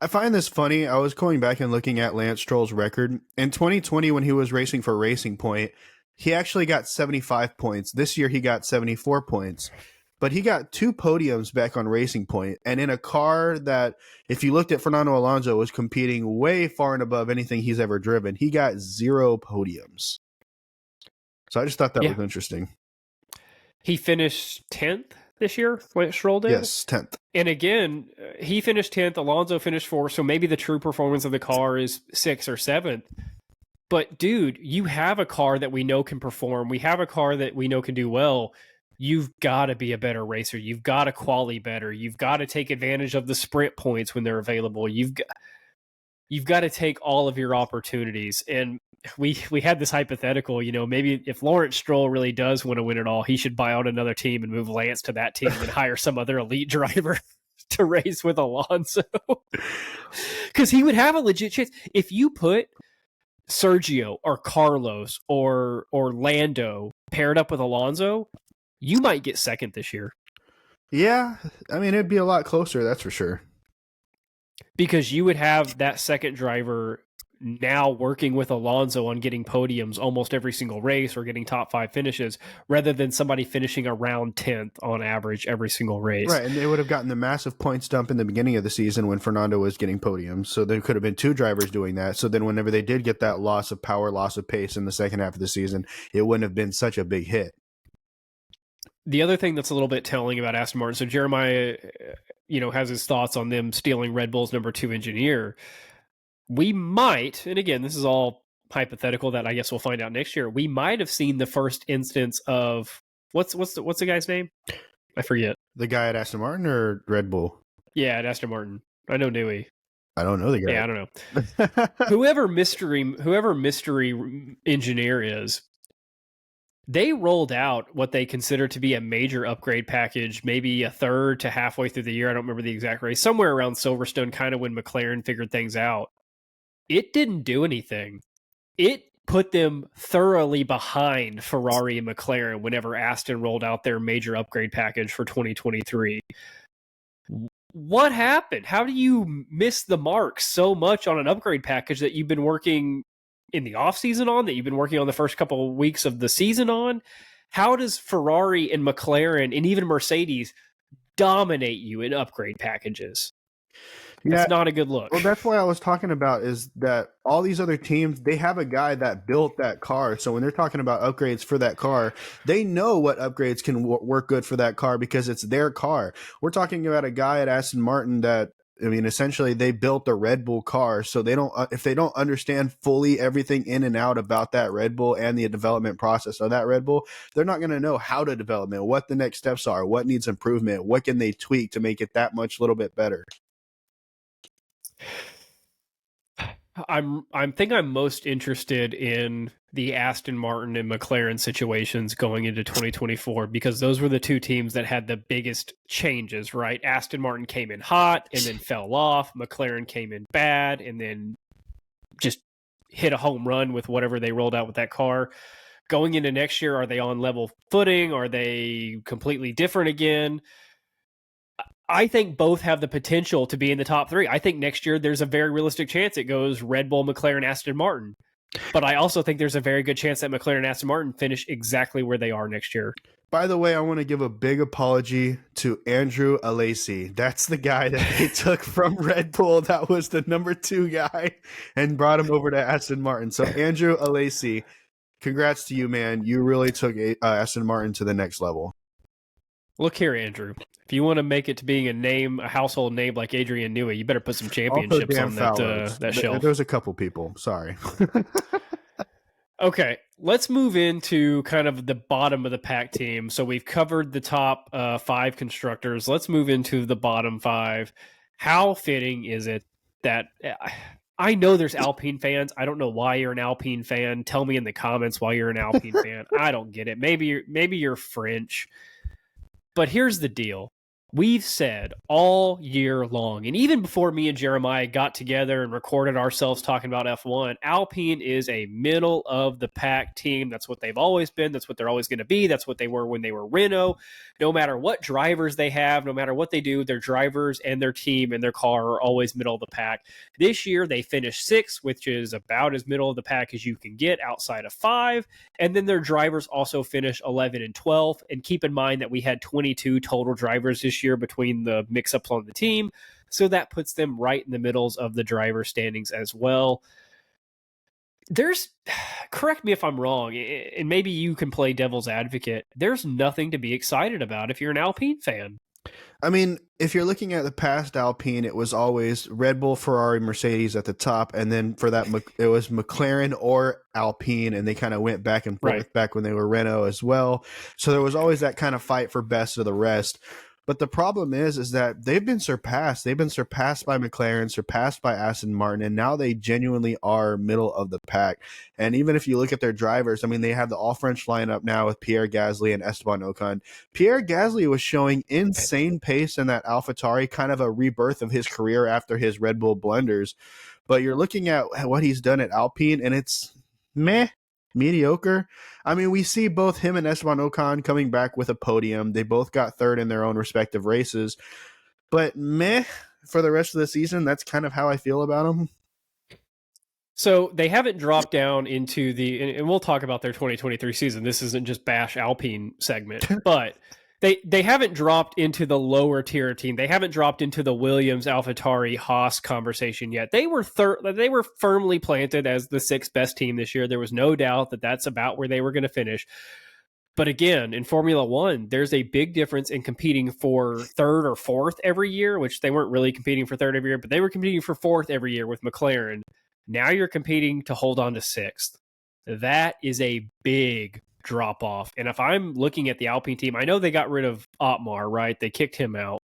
I find this funny. I was going back and looking at Lance Stroll's record. In 2020, when he was racing for Racing Point, he actually got 75 points. This year he got 74 points. But he got 2 podiums back on Racing Point, and in a car that, if you looked at Fernando Alonso, was competing way far and above anything he's ever driven. He got 0 podiums. So I just thought that was interesting. He finished 10th this year when Stroll did? Yes, 10th. And again, he finished 10th, Alonso finished 4th, so maybe the true performance of the car is 6th or 7th. But dude, you have a car that we know can perform. We have a car that we know can do well. You've got to be a better racer. You've got to quali better. You've got to take advantage of the sprint points when they're available. You've got to take all of your opportunities. And we had this hypothetical, maybe if Lawrence Stroll really does want to win it all, he should buy out another team and move Lance to that team and hire some other elite driver to race with Alonso. Because he would have a legit chance. If you put Sergio or Carlos or Lando paired up with Alonso, you might get second this year. Yeah, I mean, it'd be a lot closer, that's for sure. Because you would have that second driver now working with Alonso on getting podiums almost every single race or getting top 5 finishes, rather than somebody finishing around 10th on average every single race. Right, and they would have gotten the massive points dump in the beginning of the season when Fernando was getting podiums. So there could have been 2 drivers doing that. So then whenever they did get that loss of power, loss of pace in the second half of the season, it wouldn't have been such a big hit. The other thing that's a little bit telling about Aston Martin, so Jeremiah, has his thoughts on them stealing Red Bull's number 2 engineer. We might, and again, this is all hypothetical that I guess we'll find out next year. We might have seen the first instance of what's the guy's name? I forget. The guy at Aston Martin or Red Bull? Yeah, at Aston Martin. I know Newey. I don't know the guy. Yeah, I don't know. whoever mystery engineer is, they rolled out what they consider to be a major upgrade package, maybe a third to halfway through the year. I don't remember the exact race, somewhere around Silverstone, kind of when McLaren figured things out. It didn't do anything. It put them thoroughly behind Ferrari and McLaren whenever Aston rolled out their major upgrade package for 2023. What happened? How do you miss the mark so much on an upgrade package that you've been working in the offseason on, that you've been working on the first couple of weeks of the season on? How does Ferrari and McLaren and even Mercedes dominate you in upgrade packages? That's not a good look. Well, that's what I was talking about, is that all these other teams, they have a guy that built that car. So when they're talking about upgrades for that car, they know what upgrades can work good for that car because it's their car. We're talking about a guy at Aston Martin that, I mean, essentially they built a Red Bull car. So they don't, if they don't understand fully everything in and out about that Red Bull and the development process of that Red Bull, they're not going to know how to develop it, what the next steps are, what needs improvement, what can they tweak to make it that much little bit better. I'm most interested in the Aston Martin and McLaren situations going into 2024, because those were the 2 teams that had the biggest changes, right? Aston Martin came in hot and then fell off. McLaren came in bad and then just hit a home run with whatever they rolled out with that car. Going into next year, are they on level footing? Are they completely different again? I think both have the potential to be in the top 3. I think next year there's a very realistic chance it goes Red Bull, McLaren, Aston Martin. But I also think there's a very good chance that McLaren and Aston Martin finish exactly where they are next year. By the way, I want to give a big apology to Andrew Alesi. That's the guy that they took from Red Bull. That was the number 2 guy and brought him over to Aston Martin. So Andrew Alesi, congrats to you, man. You really took Aston Martin to the next level. Look here, Andrew. If you want to make it to being a household name like Adrian Newey, you better put some championships on that shelf. There's a couple people. Sorry. Okay, let's move into kind of the bottom of the pack team. So we've covered the top 5 constructors. Let's move into the bottom 5. How fitting is it that I know there's Alpine fans. I don't know why you're an Alpine fan. Tell me in the comments why you're an Alpine fan. I don't get it. Maybe you're French. But here's the deal. we've said all year long, and even before me and Jeremiah got together and recorded ourselves talking about F1, Alpine is a middle of the pack team. That's what they've always been. That's what they're always going to be. That's what they were when they were Renault. No matter what drivers they have, no matter what they do, their drivers and their team and their car are always middle of the pack. This year, they finished 6th, which is about as middle of the pack as you can get outside of 5. And then their drivers also finished 11 and 12. And keep in mind that we had 22 total drivers this year between the mix-ups on the team. So that puts them right in the middles of the driver standings as well. Correct me if I'm wrong, and maybe you can play devil's advocate, there's nothing to be excited about if you're an Alpine fan. I mean, if you're looking at the past Alpine, it was always Red Bull, Ferrari, Mercedes at the top. And then for that, it was McLaren or Alpine. And they kind of went back and forth back when they were Renault as well. So there was always that kind of fight for best of the rest. But the problem is that they've been surpassed. They've been surpassed by McLaren, surpassed by Aston Martin, and now they genuinely are middle of the pack. And even if you look at their drivers, I mean, they have the all-French lineup now with Pierre Gasly and Esteban Ocon. Pierre Gasly was showing insane pace in that AlphaTauri, kind of a rebirth of his career after his Red Bull blunders. But you're looking at what he's done at Alpine, and it's meh. Mediocre. I mean, we see both him and Esteban Ocon coming back with a podium. They both got third in their own respective races. But meh for the rest of the season. That's kind of how I feel about them. So they haven't dropped down into and we'll talk about their 2023 season. This isn't just bash Alpine segment, but they haven't dropped into the lower tier team. They haven't dropped into the Williams, AlphaTauri, Haas conversation yet. They were firmly planted as the 6th best team this year. There was no doubt that that's about where they were going to finish. But again, in Formula One, there's a big difference in competing for 3rd or 4th every year, which they weren't really competing for 3rd every year, but they were competing for 4th every year with McLaren. Now you're competing to hold on to 6th. That is a big drop off. And if I'm looking at the Alpine team, I know they got rid of Otmar, right? They kicked him out.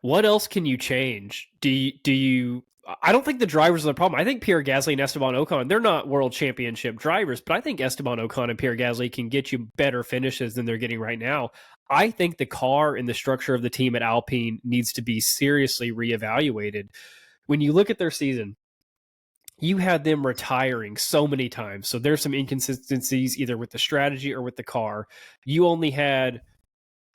What else can you change? Do you I don't think the drivers are the problem. I think Pierre Gasly and Esteban Ocon, they're not world championship drivers, but I think Esteban Ocon and Pierre Gasly can get you better finishes than they're getting right now. I think the car and the structure of the team at Alpine needs to be seriously reevaluated. When you look at their season, you had them retiring so many times. So there's some inconsistencies either with the strategy or with the car. You only had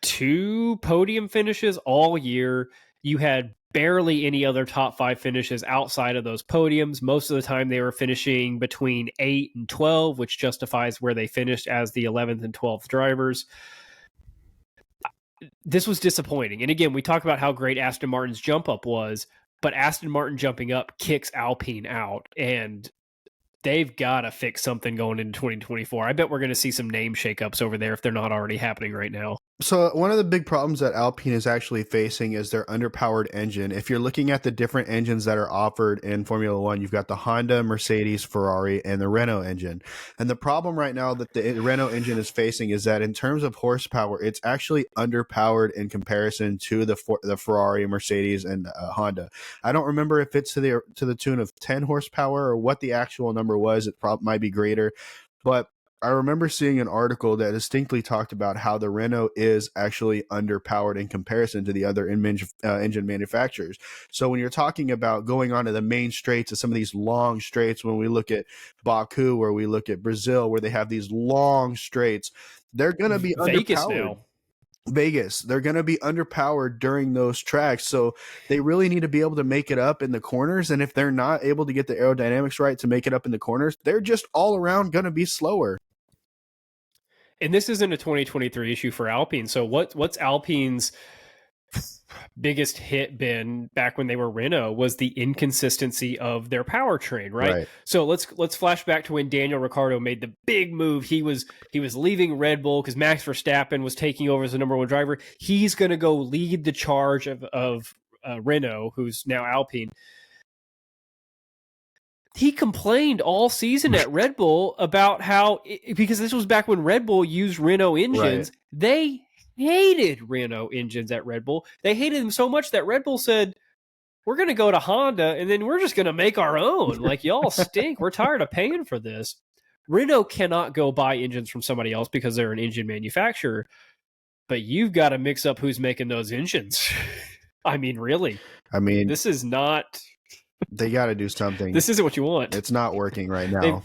2 podium finishes all year. You had barely any other top 5 finishes outside of those podiums. Most of the time they were finishing between 8 and 12, which justifies where they finished as the 11th and 12th drivers. This was disappointing. And again, we talk about how great Aston Martin's jump up was, but Aston Martin jumping up kicks Alpine out, and they've got to fix something going into 2024. I bet we're going to see some name shakeups over there if they're not already happening right now. So one of the big problems that Alpine is actually facing is their underpowered engine. If you're looking at the different engines that are offered in Formula One, you've got the Honda, Mercedes, Ferrari, and the Renault engine. And the problem right now that the Renault engine is facing is that in terms of horsepower, it's actually underpowered in comparison to the Ferrari, Mercedes, and Honda. I don't remember if it's to the tune of 10 horsepower or what the actual number was. It might be greater, but I remember seeing an article that distinctly talked about how the Renault is actually underpowered in comparison to the other engine manufacturers. So when you're talking about going onto the main straights of some of these long straights, when we look at Baku or we look at Brazil, where they have these long straights, they're going to be underpowered. Vegas, they're going to be underpowered during those tracks. So they really need to be able to make it up in the corners. And if they're not able to get the aerodynamics right to make it up in the corners, they're just all around going to be slower. And this isn't a 2023 issue for Alpine. So what's Alpine's biggest hit been back when they were Renault was the inconsistency of their powertrain, right? So let's flash back to when Daniel Ricciardo made the big move. He was leaving Red Bull because Max Verstappen was taking over as the number 1 driver. He's going to go lead the charge of Renault, who's now Alpine. He complained all season at Red Bull about how, because this was back when Red Bull used Renault engines, they hated Renault engines at Red Bull. They hated them so much that Red Bull said, we're going to go to Honda and then we're just going to make our own. Like, y'all stink. We're tired of paying for this. Renault cannot go buy engines from somebody else because they're an engine manufacturer. but you've got to mix up who's making those engines. I mean, really. I mean, this is not. They got to do something. This isn't what you want. It's not working right now.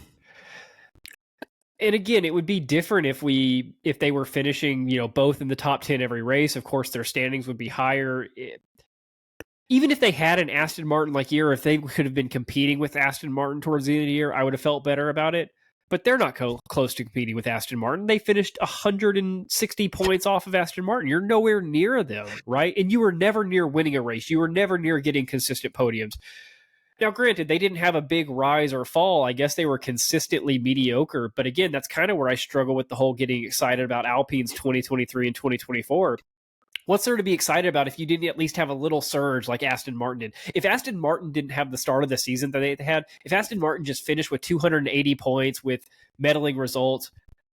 And again, it would be different if they were finishing, both in the top 10 every race. Of course, their standings would be higher. Even if they had an Aston Martin like year, if they could have been competing with Aston Martin towards the end of the year, I would have felt better about it. But they're not close to competing with Aston Martin. They finished 160 points off of Aston Martin. You're nowhere near them, right? And you were never near winning a race. You were never near getting consistent podiums. Now, granted, they didn't have a big rise or fall. I guess they were consistently mediocre. But again, that's kind of where I struggle with the whole getting excited about Alpine's 2023 and 2024. What's there to be excited about if you didn't at least have a little surge like Aston Martin did? If Aston Martin didn't have the start of the season that they had, if Aston Martin just finished with 280 points with medaling results,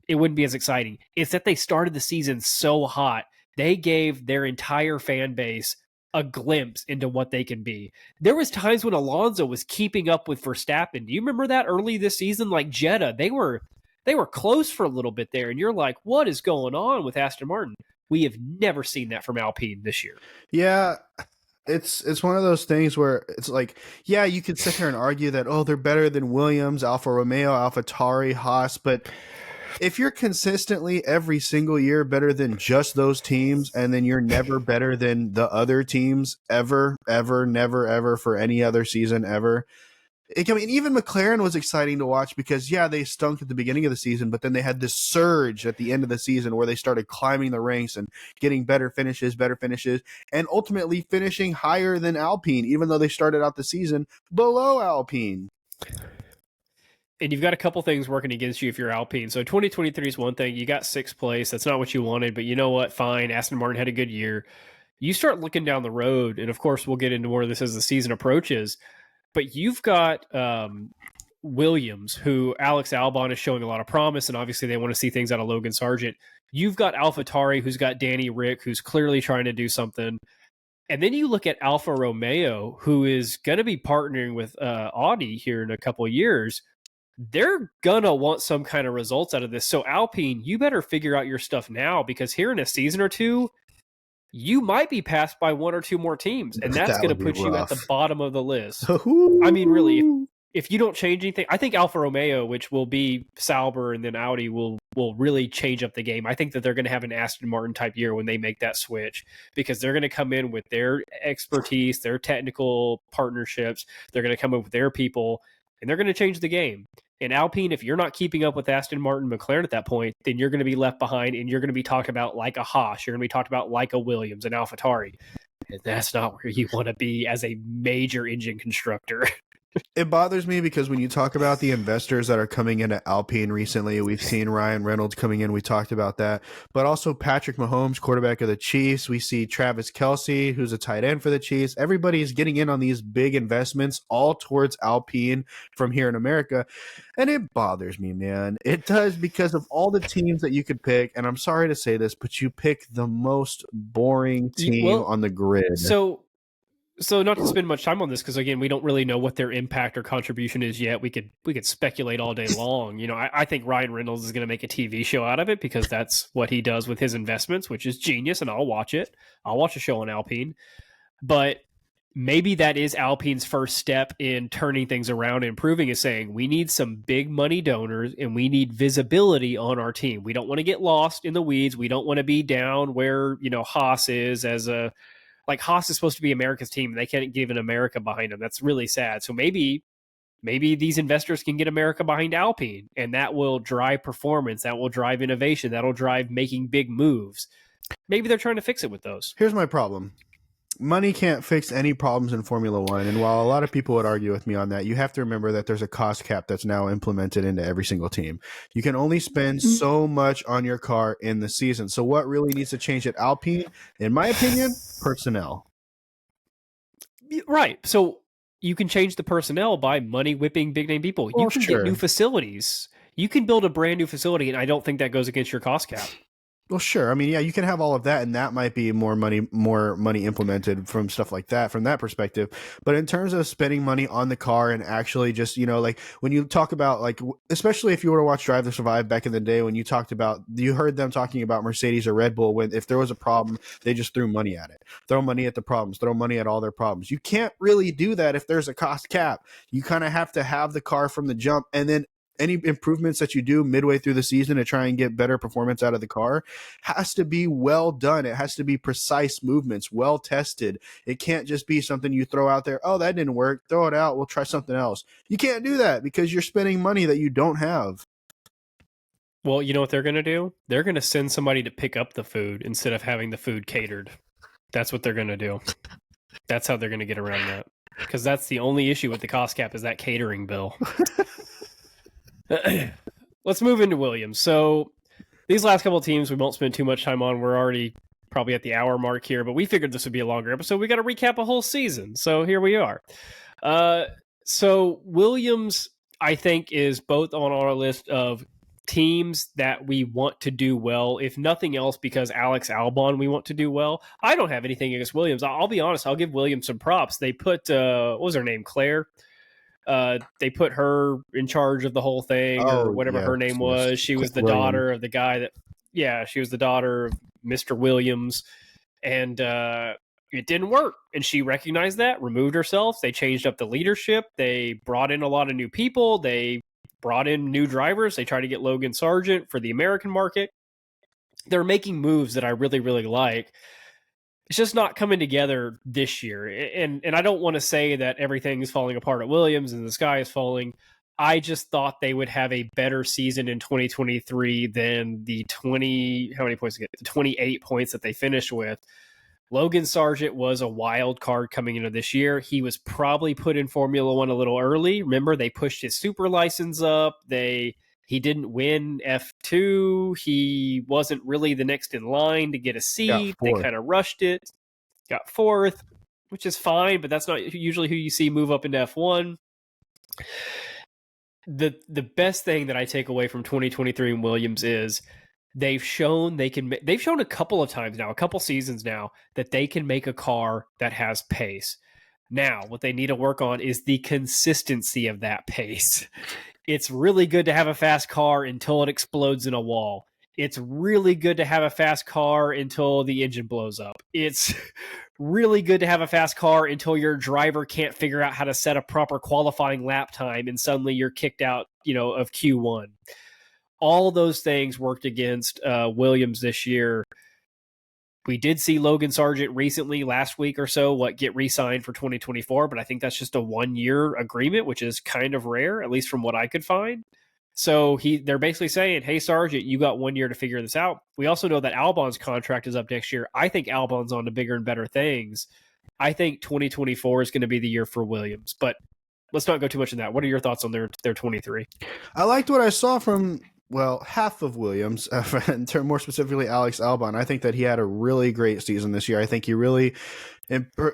it wouldn't be as exciting. It's that they started the season so hot. They gave their entire fan base a glimpse into what they can be. There was times when Alonso was keeping up with Verstappen. Do you remember that early this season? Like Jeddah, they were close for a little bit there, and you're like, what is going on with Aston Martin? We have never seen that from Alpine this year. Yeah, it's one of those things where it's like, yeah, you could sit here and argue that, they're better than Williams, Alfa Romeo, AlphaTauri, Haas, but if you're consistently every single year better than just those teams, and then you're never better than the other teams ever, never, ever for any other season ever. Even McLaren was exciting to watch because, they stunk at the beginning of the season, but then they had this surge at the end of the season where they started climbing the ranks and getting better finishes, and ultimately finishing higher than Alpine, even though they started out the season below Alpine. And you've got a couple things working against you if you're Alpine. So 2023 is one thing. You got 6th place. That's not what you wanted, but you know what? Fine. Aston Martin had a good year. You start looking down the road, and of course, we'll get into more of this as the season approaches. But you've got Williams, who Alex Albon is showing a lot of promise, and obviously they want to see things out of Logan Sargent. You've got AlphaTauri, who's got Danny Rick, who's clearly trying to do something. And then you look at Alfa Romeo, who is going to be partnering with Audi here in a couple of years. They're going to want some kind of results out of this. So Alpine, you better figure out your stuff now, because here in a season or two, you might be passed by one or two more teams, and that's going to put you at the bottom of the list. I mean, really, if you don't change anything, I think Alfa Romeo, which will be Sauber and then Audi, will really change up the game. I think that they're going to have an Aston Martin type year when they make that switch, because they're going to come in with their expertise, their technical partnerships. They're going to come up with their people, and they're going to change the game. And Alpine, if you're not keeping up with Aston Martin, McLaren at that point, then you're going to be left behind, and you're going to be talked about like a Haas. You're going to be talked about like a Williams and AlphaTauri. And that's not where you want to be as a major engine constructor. It bothers me because when you talk about the investors that are coming into Alpine recently, we've seen Ryan Reynolds coming in. We talked about that. But also Patrick Mahomes, quarterback of the Chiefs. We see Travis Kelce, who's a tight end for the Chiefs. Everybody's getting in on these big investments, all towards Alpine from here in America. And it bothers me, man. It does, because of all the teams that you could pick. And I'm sorry to say this, but you pick the most boring team on the grid. So not to spend much time on this, because again, we don't really know what their impact or contribution is yet. We could speculate all day long. I think Ryan Reynolds is going to make a TV show out of it, because that's what he does with his investments, which is genius, and I'll watch it. I'll watch a show on Alpine. But maybe that is Alpine's first step in turning things around and improving, is saying we need some big money donors and we need visibility on our team. We don't want to get lost in the weeds. We don't want to be down where, Haas is like Haas is supposed to be America's team, and they can't give an America behind them. That's really sad. So maybe these investors can get America behind Alpine, and that will drive performance. That will drive innovation. That'll drive making big moves. Maybe they're trying to fix it with those. Here's my problem. Money can't fix any problems in Formula One. And while a lot of people would argue with me on that, you have to remember that there's a cost cap that's now implemented into every single team. You can only spend so much on your car in the season. So what really needs to change at Alpine, in my opinion? Personnel. Right. So you can change the personnel by money whipping big name people. You can get new facilities. You can build a brand new facility, and I don't think that goes against your cost cap. Well, sure. I mean, yeah, you can have all of that, and that might be more money implemented from stuff like that, from that perspective. But in terms of spending money on the car and actually just, like when you talk about like, especially if you were to watch Drive to Survive back in the day, when you heard them talking about Mercedes or Red Bull, when if there was a problem, they just threw money at it, throw money at the problems, throw money at all their problems. You can't really do that if there's a cost cap. You kind of have to have the car from the jump, and then any improvements that you do midway through the season to try and get better performance out of the car has to be well done. It has to be precise movements, well tested. It can't just be something you throw out there. Oh, that didn't work. Throw it out. We'll try something else. You can't do that because you're spending money that you don't have. Well, you know what they're going to do? They're going to send somebody to pick up the food instead of having the food catered. That's what they're going to do. That's how they're going to get around that. Because that's the only issue with the cost cap is that catering bill. Let's move into Williams. So these last couple of teams we won't spend too much time on. We're already probably at the hour mark here, but we figured this would be a longer episode. We got to recap a whole season. So here we are. So Williams, I think, is both on our list of teams that we want to do well, if nothing else, because Alex Albon we want to do well. I don't have anything against Williams. I'll be honest. I'll give Williams some props. They put, what was her name? Claire. They put her in charge of the whole thing, or whatever her name was. She was the daughter of the guy she was the daughter of Mr. Williams, and it didn't work. And she recognized that, removed herself. They changed up the leadership. They brought in a lot of new people. They brought in new drivers. They tried to get Logan Sargent for the American market. They're making moves that I really, really like. It's just not coming together this year. And I don't want to say that everything is falling apart at Williams and the sky is falling. I just thought they would have a better season in 2023 than the 28 points that they finished with. Logan Sargent was a wild card coming into this year. He was probably put in Formula One a little early. Remember, they pushed his super license up. He didn't win F2. He wasn't really the next in line to get a seat. They kind of rushed it. Got fourth, which is fine, but that's not usually who you see move up into F1. The best thing that I take away from 2023 in Williams is they've shown a couple of times now, a couple seasons now, that they can make a car that has pace. Now, what they need to work on is the consistency of that pace. It's really good to have a fast car until it explodes in a wall. It's really good to have a fast car until the engine blows up. It's really good to have a fast car until your driver can't figure out how to set a proper qualifying lap time and suddenly you're kicked out, of Q1. All those things worked against Williams this year. We did see Logan Sargent recently, last week or so, get re-signed for 2024, but I think that's just a one-year agreement, which is kind of rare, at least from what I could find. So they're basically saying, hey, Sargent, you got 1 year to figure this out. We also know that Albon's contract is up next year. I think Albon's on to bigger and better things. I think 2024 is going to be the year for Williams, but let's not go too much in that. What are your thoughts on their 23? I liked what I saw from half of Williams, more specifically Alex Albon. I think that he had a really great season this year. I think he really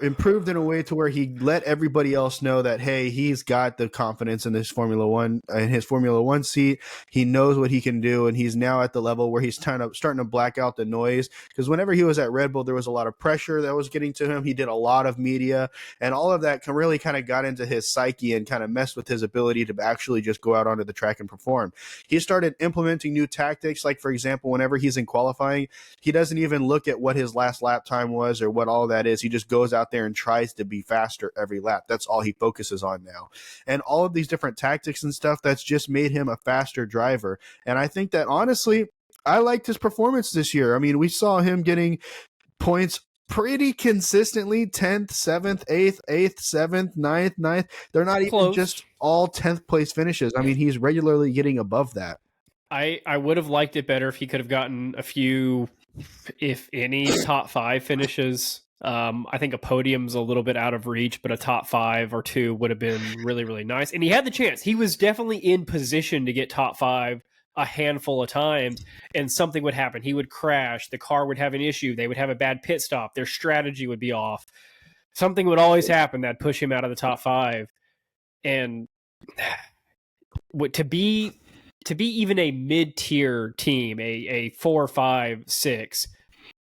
improved in a way to where he let everybody else know that, hey, he's got the confidence in his Formula One seat. He knows what he can do, and he's now at the level where he's starting to black out the noise. Because whenever he was at Red Bull, there was a lot of pressure that was getting to him. He did a lot of media, and all of that really kind of got into his psyche and kind of messed with his ability to actually just go out onto the track and perform. He started implementing new tactics, like, for example, whenever he's in qualifying, he doesn't even look at what his last lap time was or what all that is. He just goes out there and tries to be faster every lap. That's all he focuses on now. And all of these different tactics and stuff, that's just made him a faster driver. And I think that, honestly, I liked his performance this year. I mean, we saw him getting points pretty consistently, 10th, 7th, 8th, 8th, 7th, 9th, 9th. They're not even just all 10th place finishes. I mean, he's regularly getting above that. I would have liked it better if he could have gotten a few, if any, top 5 finishes. I think a podium's a little bit out of reach, but a top 5 or 2 would have been really, really nice. And he had the chance. He was definitely in position to get top 5 a handful of times, and something would happen. He would crash. The car would have an issue. They would have a bad pit stop. Their strategy would be off. Something would always happen that'd push him out of the top 5. And to be to be even a mid-tier team, a 4, 5, 6,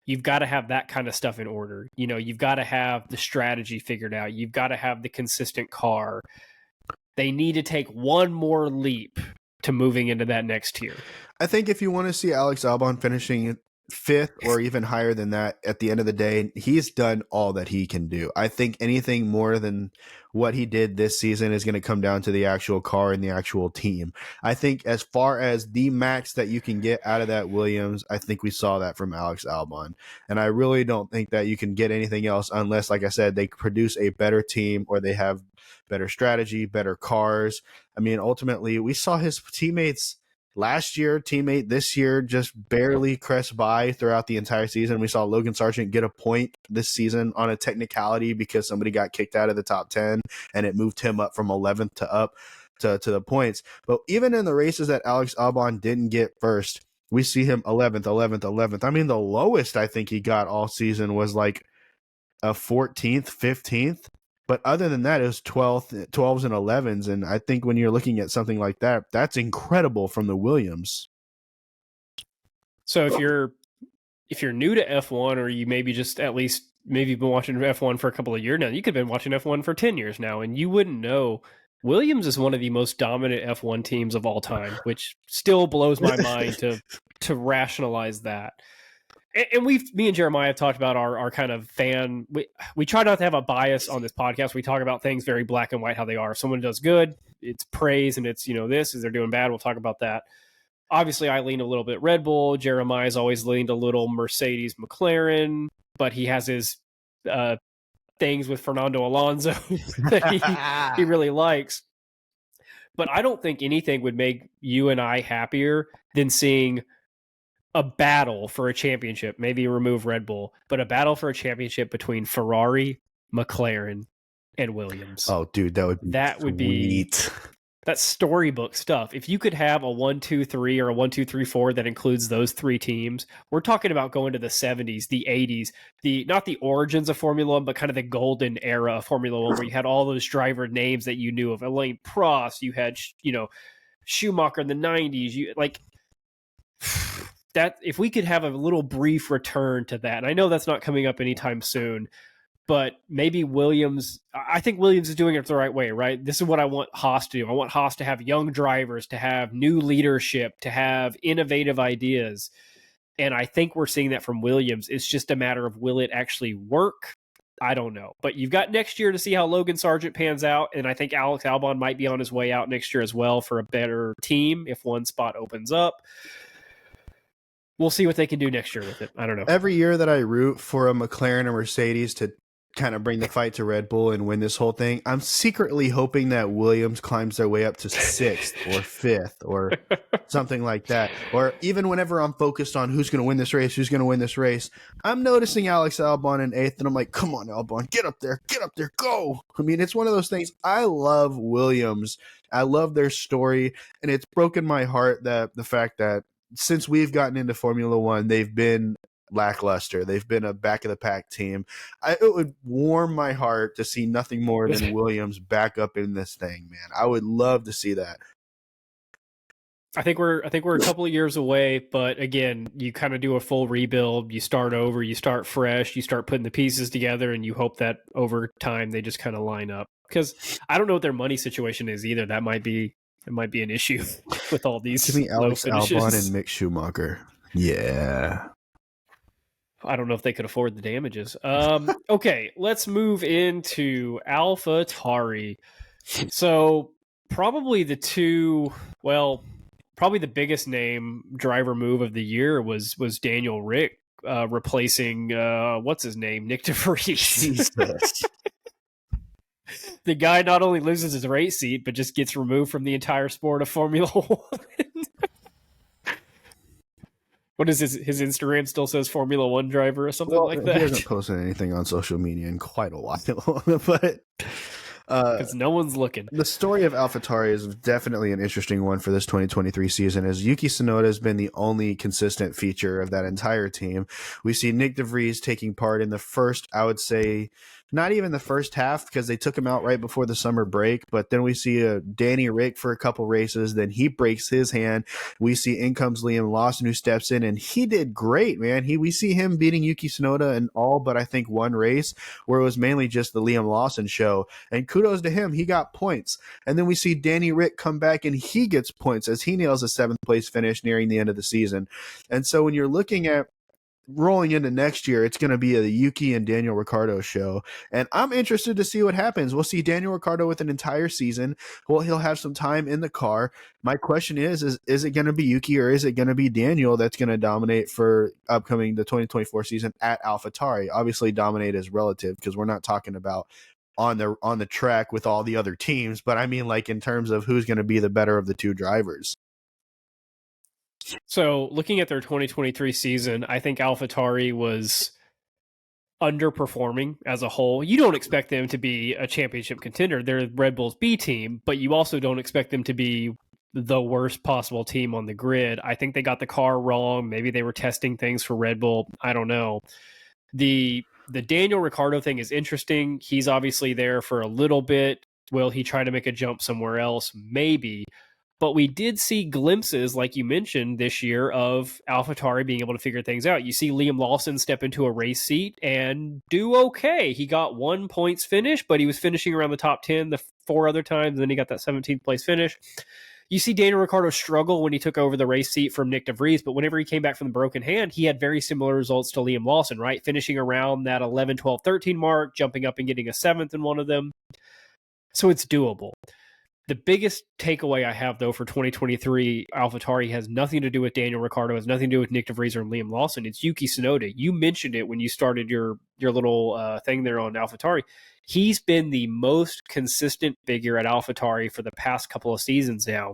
you've got to have that kind of stuff in order. You know, you've got to have the strategy figured out. You've got to have the consistent car. They need to take one more leap to moving into that next tier. I think if you want to see Alex Albon finishing 5th or even higher than that at the end of the day, he's done all that he can do. I think anything more than what he did this season is going to come down to the actual car and the actual team. I think as far as the max that you can get out of that Williams, I think we saw that from Alex Albon. And I really don't think that you can get anything else unless, like I said, they produce a better team or they have better strategy, better cars. I mean, ultimately, we saw his teammates last year, teammate this year, just barely crest by throughout the entire season. We saw Logan Sargent get a point this season on a technicality because somebody got kicked out of the top 10 and it moved him up from 11th to up to the points. But even in the races that Alex Albon didn't get first, we see him 11th, 11th, 11th. I mean, the lowest I think he got all season was like a 14th, 15th. But other than that, it was 12s and 11s. And I think when you're looking at something like that, that's incredible from the Williams. So if you're new to F1, or you maybe just at least maybe been watching F1 for a couple of years now, you could have been watching F1 for 10 years now, and you wouldn't know Williams is one of the most dominant F1 teams of all time, which still blows my mind to rationalize that. And me and Jeremiah have talked about our kind of fan. We try not to have a bias on this podcast. We talk about things very black and white, how they are. If someone does good, it's praise, and it's, this is they're doing bad. We'll talk about that. Obviously, I lean a little bit Red Bull. Jeremiah's always leaned a little Mercedes, McLaren, but he has his things with Fernando Alonso that he really likes. But I don't think anything would make you and I happier than seeing a battle for a championship, maybe remove Red Bull, but a battle for a championship between Ferrari, McLaren, and Williams. Oh, dude, that would be that's storybook stuff. If you could have a 1, 2, 3 or a 1, 2, 3, 4 that includes those three teams, we're talking about going to the 70s, the 80s, not the origins of Formula One, but kind of the golden era of Formula One, where you had all those driver names that you knew of. Alain Prost, you had, Schumacher in the 90s, that if we could have a little brief return to that, and I know that's not coming up anytime soon, but maybe I think Williams is doing it the right way, right? This is what I want Haas to do. I want Haas to have young drivers, to have new leadership, to have innovative ideas. And I think we're seeing that from Williams. It's just a matter of, will it actually work? I don't know. But you've got next year to see how Logan Sargent pans out. And I think Alex Albon might be on his way out next year as well for a better team if one spot opens up. We'll see what they can do next year with it. I don't know. Every year that I root for a McLaren or Mercedes to kind of bring the fight to Red Bull and win this whole thing, I'm secretly hoping that Williams climbs their way up to 6th or 5th or something like that. Or even whenever I'm focused on who's going to win this race, I'm noticing Alex Albon in 8th, and I'm like, come on, Albon, get up there, go. I mean, it's one of those things. I love Williams. I love their story, and it's broken my heart that the fact that since we've gotten into Formula One, they've been lackluster. They've been a back of the pack team. It would warm my heart to see nothing more than Williams back up in this thing, man. I would love to see that. I think we're a couple of years away, but again, you kind of do a full rebuild. You start over, you start fresh, you start putting the pieces together, and you hope that over time they just kind of line up. Because I don't know what their money situation is either. It might be an issue with all these. Give me Alex Albon and Mick Schumacher. Yeah. I don't know if they could afford the damages. Okay, let's move into AlphaTauri. So probably the biggest name driver move of the year was Daniel Rick replacing what's his name, Nick DeVries. Jesus. The guy not only loses his race seat, but just gets removed from the entire sport of Formula One. What is his Instagram still says Formula One driver or something like that? He hasn't posted anything on social media in quite a while, but because no one's looking. The story of AlphaTauri is definitely an interesting one for this 2023 season, as Yuki Tsunoda has been the only consistent feature of that entire team. We see Nick DeVries taking part in the first, I would say, not even the first half because they took him out right before the summer break. But then we see Danny Rick for a couple races. Then he breaks his hand. We see in comes Liam Lawson, who steps in, and he did great, man. We see him beating Yuki Tsunoda in all but I think one race, where it was mainly just the Liam Lawson show. And kudos to him, he got points. And then we see Danny Rick come back and he gets points as he nails a 7th place finish nearing the end of the season. And so when you're looking at rolling into next year, it's going to be a Yuki and Daniel Ricciardo show. And I'm interested to see what happens. We'll see Daniel Ricciardo with an entire season. Well, he'll have some time in the car. My question is it going to be Yuki or is it going to be Daniel that's going to dominate for upcoming the 2024 season at AlphaTauri? Obviously, dominate is relative because we're not talking about on the track with all the other teams, but I mean like in terms of who's going to be the better of the two drivers. So looking at their 2023 season, I think AlphaTauri was underperforming as a whole. You don't expect them to be a championship contender. They're Red Bull's B team, but you also don't expect them to be the worst possible team on the grid. I think they got the car wrong. Maybe they were testing things for Red Bull. I don't know. The Daniel Ricciardo thing is interesting. He's obviously there for a little bit. Will he try to make a jump somewhere else? Maybe. But we did see glimpses, like you mentioned, this year of AlphaTauri being able to figure things out. You see Liam Lawson step into a race seat and do okay. He got 1 points finish, but he was finishing around the top 10 the 4 other times, and then he got that 17th place finish. You see Daniel Ricciardo struggle when he took over the race seat from Nick DeVries, but whenever he came back from the broken hand, he had very similar results to Liam Lawson, right? Finishing around that 11, 12, 13 mark, jumping up and getting a 7th in one of them. So it's doable. The biggest takeaway I have, though, for 2023 AlphaTauri has nothing to do with Daniel Ricciardo, has nothing to do with Nick DeVries or Liam Lawson. It's Yuki Tsunoda. You mentioned it when you started your little thing there on AlphaTauri. He's been the most consistent figure at AlphaTauri for the past couple of seasons now.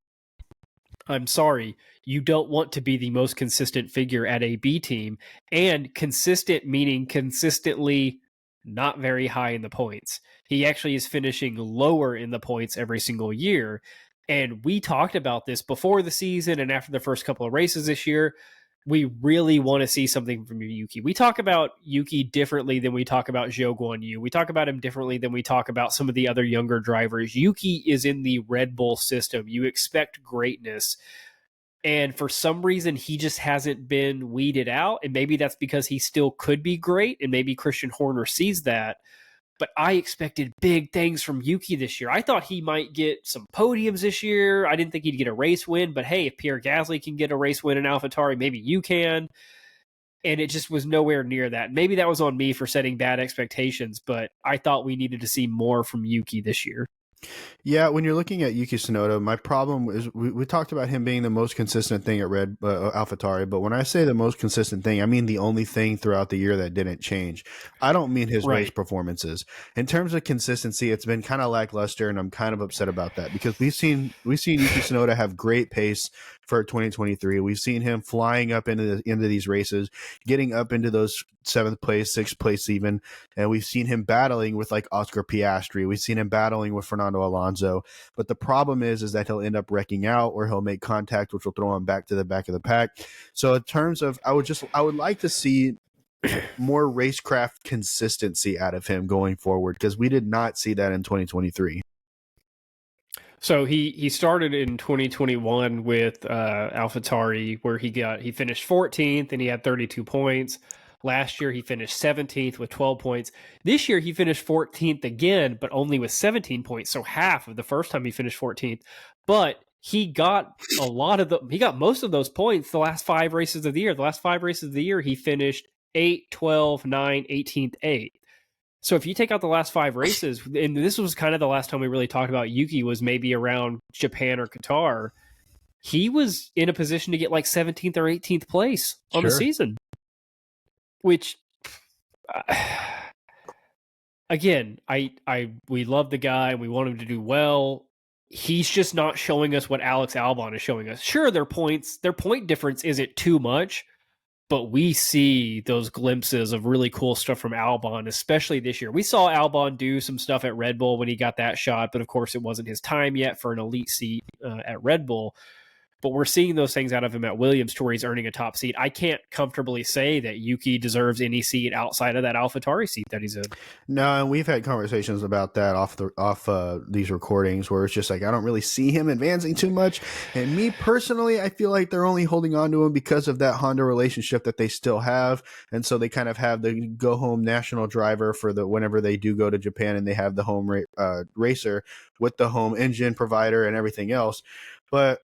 I'm sorry, you don't want to be the most consistent figure at a B team, and consistent meaning consistently not very high in the points. He actually is finishing lower in the points every single year. And we talked about this before the season and after the first couple of races this year. We really want to see something from Yuki. We talk about Yuki differently than we talk about Zhou Guanyu. We talk about him differently than we talk about some of the other younger drivers. Yuki is in the Red Bull system. You expect greatness. And for some reason, he just hasn't been weeded out. And maybe that's because he still could be great. And maybe Christian Horner sees that. But I expected big things from Yuki this year. I thought he might get some podiums this year. I didn't think he'd get a race win. But hey, if Pierre Gasly can get a race win in AlphaTauri, maybe you can. And it just was nowhere near that. Maybe that was on me for setting bad expectations. But I thought we needed to see more from Yuki this year. Yeah, when you're looking at Yuki Tsunoda, my problem is we talked about him being the most consistent thing at AlphaTauri, but when I say the most consistent thing, I mean the only thing throughout the year that didn't change. I don't mean his race performances. In terms of consistency, it's been kind of lackluster, and I'm kind of upset about that because we've seen Yuki Tsunoda have great pace for 2023. We've seen him flying up into these races, getting up into those 7th place, 6th place even, and we've seen him battling with like Oscar Piastri. We've seen him battling with Fernando Alonso, but the problem is that he'll end up wrecking out or he'll make contact, which will throw him back to the back of the pack. So in terms of, I would like to see more racecraft consistency out of him going forward because we did not see that in 2023. So he started in 2021 with AlphaTauri, where he finished 14th and he had 32 points. Last year he finished 17th with 12 points. This year he finished 14th again, but only with 17 points, so half of the first time he finished 14th. But he got most of those points the last 5 races of the year. The last 5 races of the year he finished 8, 12, 9, 18th, 8. So if you take out the last 5 races, and this was kind of the last time we really talked about Yuki was maybe around Japan or Qatar, he was in a position to get like 17th or 18th place on the season. Which, again, we love the guy and we want him to do well. He's just not showing us what Alex Albon is showing us. Sure, their point difference isn't too much, but we see those glimpses of really cool stuff from Albon, especially this year. We saw Albon do some stuff at Red Bull when he got that shot, but of course it wasn't his time yet for an elite seat at Red Bull. but we're seeing those things out of him at Williams to where he's earning a top seat. I can't comfortably say that Yuki deserves any seat outside of that AlphaTauri seat that he's in. No, and we've had conversations about that off these recordings where it's just like I don't really see him advancing too much. And me personally, I feel like they're only holding on to him because of that Honda relationship that they still have, and so they kind of have the go home national driver for the whenever they do go to Japan, and they have the home racer with the home engine provider and everything else. But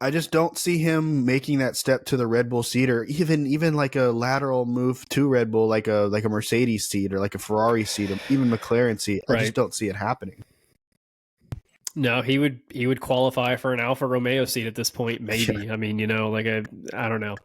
I just don't see him making that step to the Red Bull seat, or even like a lateral move to Red Bull, like a Mercedes seat or like a Ferrari seat, or even McLaren seat. Right. I just don't see it happening. No, he would qualify for an Alfa Romeo seat at this point, maybe. I mean, I don't know.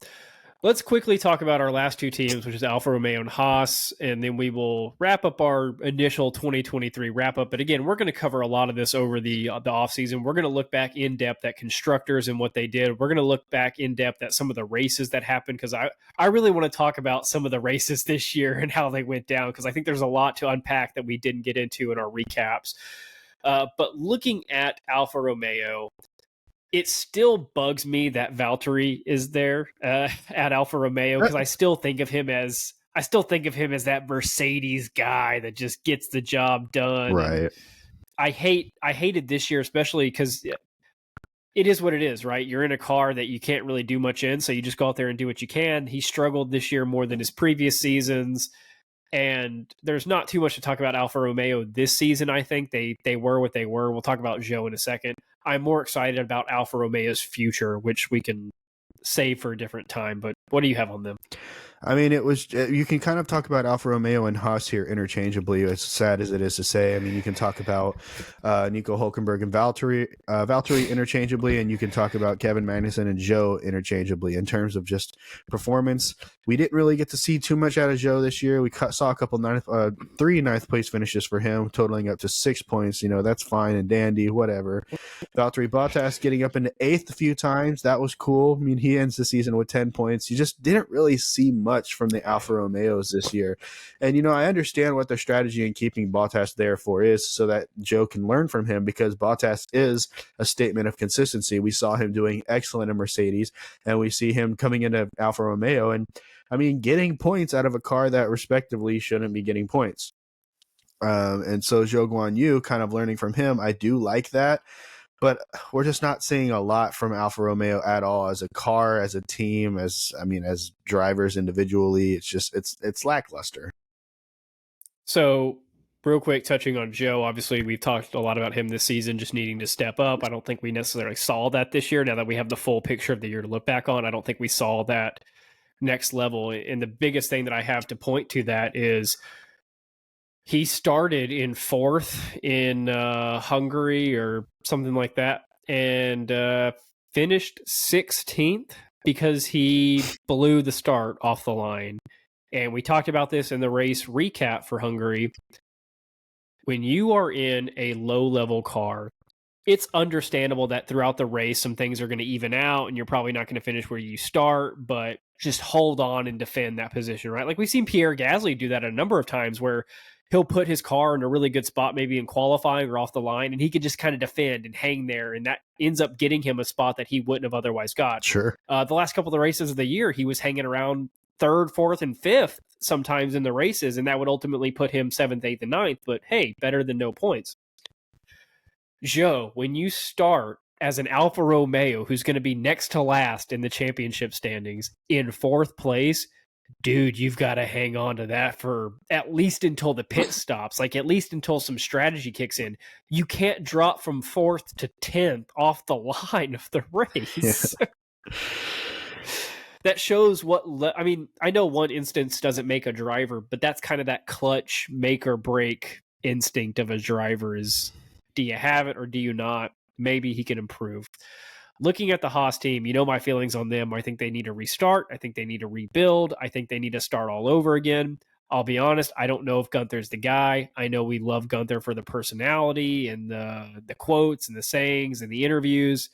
Let's quickly talk about our last two teams, which is Alfa Romeo and Haas, and then we will wrap up our initial 2023 wrap-up. But again, we're going to cover a lot of this over the offseason. We're going to look back in-depth at constructors and what they did. We're going to look back in-depth at some of the races that happened, because I really want to talk about some of the races this year and how they went down, because I think there's a lot to unpack that we didn't get into in our recaps. But looking at Alfa Romeo, it still bugs me that Valtteri is there at Alfa Romeo, because I still think of him as that Mercedes guy that just gets the job done. Right. And I hated this year, especially because it is what it is, right? You're in a car that you can't really do much in, so you just go out there and do what you can. He struggled this year more than his previous seasons. And there's not too much to talk about Alfa Romeo this season. I think they were what they were. We'll talk about Zhou in a second. I'm more excited about Alfa Romeo's future, which we can save for a different time. But what do you have on them? I mean, you can kind of talk about Alfa Romeo and Haas here interchangeably, as sad as it is to say. I mean, you can talk about Nico Hülkenberg and Valtteri interchangeably, and you can talk about Kevin Magnussen and Zhou interchangeably in terms of just performance. We didn't really get to see too much out of Zhou this year. We saw a couple three ninth place finishes for him, totaling up to 6 points. That's fine and dandy, whatever. Valtteri Bottas getting up into 8th a few times. That was cool. I mean, he ends the season with 10 points. You just didn't really see much from the Alfa Romeos this year. And, I understand what their strategy in keeping Bottas there for is so that Zhou can learn from him, because Bottas is a statement of consistency. We saw him doing excellent in Mercedes, and we see him coming into Alfa Romeo and, I mean, getting points out of a car that respectively shouldn't be getting points. And so Zhou Guanyu, kind of learning from him, I do like that. But we're just not seeing a lot from Alfa Romeo at all as a car, as a team, as drivers individually. It's lackluster. So real quick, touching on Zhou, obviously we've talked a lot about him this season, just needing to step up. I don't think we necessarily saw that this year. Now that we have the full picture of the year to look back on, I don't think we saw that next level. And the biggest thing that I have to point to that is he started in 4th in Hungary or something like that, and finished 16th because he blew the start off the line. And we talked about this in the race recap for Hungary. When you are in a low-level car, it's understandable that throughout the race, some things are going to even out, and you're probably not going to finish where you start, but just hold on and defend that position, right? Like we've seen Pierre Gasly do that a number of times where he'll put his car in a really good spot, maybe in qualifying or off the line, and he could just kind of defend and hang there, and that ends up getting him a spot that he wouldn't have otherwise got. Sure. The last couple of the races of the year, he was hanging around 3rd, 4th, and 5th sometimes in the races, and that would ultimately put him 7th, 8th, and 9th, but hey, better than no points. Zhou, when you start as an Alfa Romeo who's going to be next to last in the championship standings in 4th place, dude, you've got to hang on to that for at least until the pit stops, like at least until some strategy kicks in. You can't drop from 4th to 10th off the line of the race. Yeah. That shows I mean, I know one instance doesn't make a driver, but that's kind of that clutch make or break instinct of a driver is, do you have it or do you not? Maybe he can improve. Looking at the Haas team, my feelings on them. I think they need to restart. I think they need to rebuild. I think they need to start all over again. I'll be honest, I don't know if Gunther's the guy. I know we love Gunther for the personality and the quotes and the sayings and the interviews.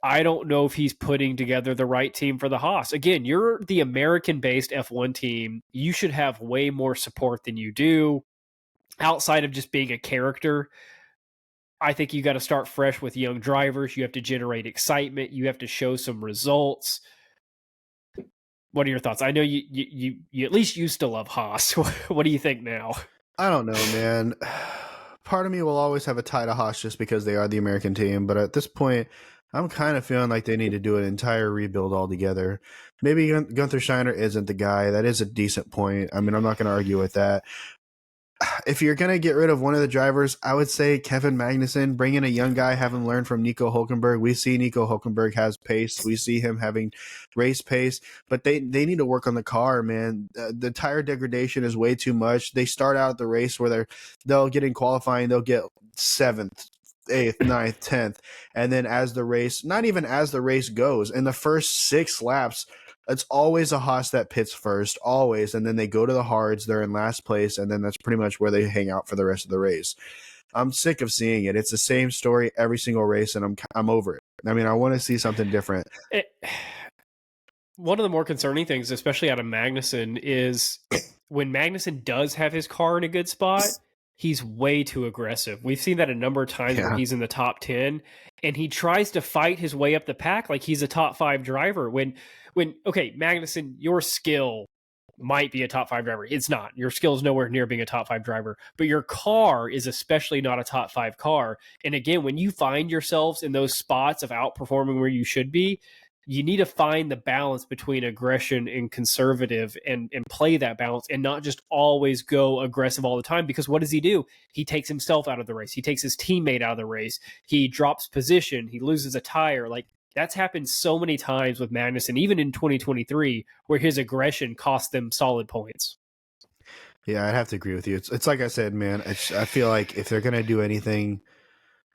I don't know if he's putting together the right team for the Haas. Again, you're the American-based F1 team. You should have way more support than you do outside of just being a character. I think you got to start fresh with young drivers. You have to generate excitement. You have to show some results. What are your thoughts? I know you at least used to love Haas. What do you think now? I don't know, man. Part of me will always have a tie to Haas just because they are the American team, but at this point, I'm kind of feeling like they need to do an entire rebuild altogether. Maybe Gunther Steiner isn't the guy. That is a decent point. I mean, I'm not going to argue with that. If you're going to get rid of one of the drivers, I would say Kevin Magnussen. Bring in a young guy, have him learn from Nico Hülkenberg. We see Nico Hülkenberg has pace. We see him having race pace, but they need to work on the car, man. The tire degradation is way too much. They start out the race where they'll get in qualifying, they'll get 7th, 8th, 9th, 10th, and then as the race, not even as the race goes, in the first 6 laps, it's always a Haas that pits first, always, and then they go to the hards, they're in last place, and then that's pretty much where they hang out for the rest of the race. I'm sick of seeing it. It's the same story every single race, and I'm over it. I mean, I want to see something different. One of the more concerning things, especially out of Magnussen, is when Magnussen does have his car in a good spot, he's way too aggressive. We've seen that a number of times where he's in the top 10, and he tries to fight his way up the pack like he's a top 5 driver. When okay, Magnussen, your skill might be a top 5 driver. It's not. Your skill is nowhere near being a top 5 driver, but your car is especially not a top 5 car. And again, when you find yourselves in those spots of outperforming where you should be, you need to find the balance between aggression and conservative and play that balance and not just always go aggressive all the time, because what does he do? He takes himself out of the race. He takes his teammate out of the race. He drops position. He loses a tire. Like, that's happened so many times with Magnussen, even in 2023, where his aggression cost them solid points. Yeah, I'd have to agree with you. It's like I said, man, I feel like if they're going to do anything,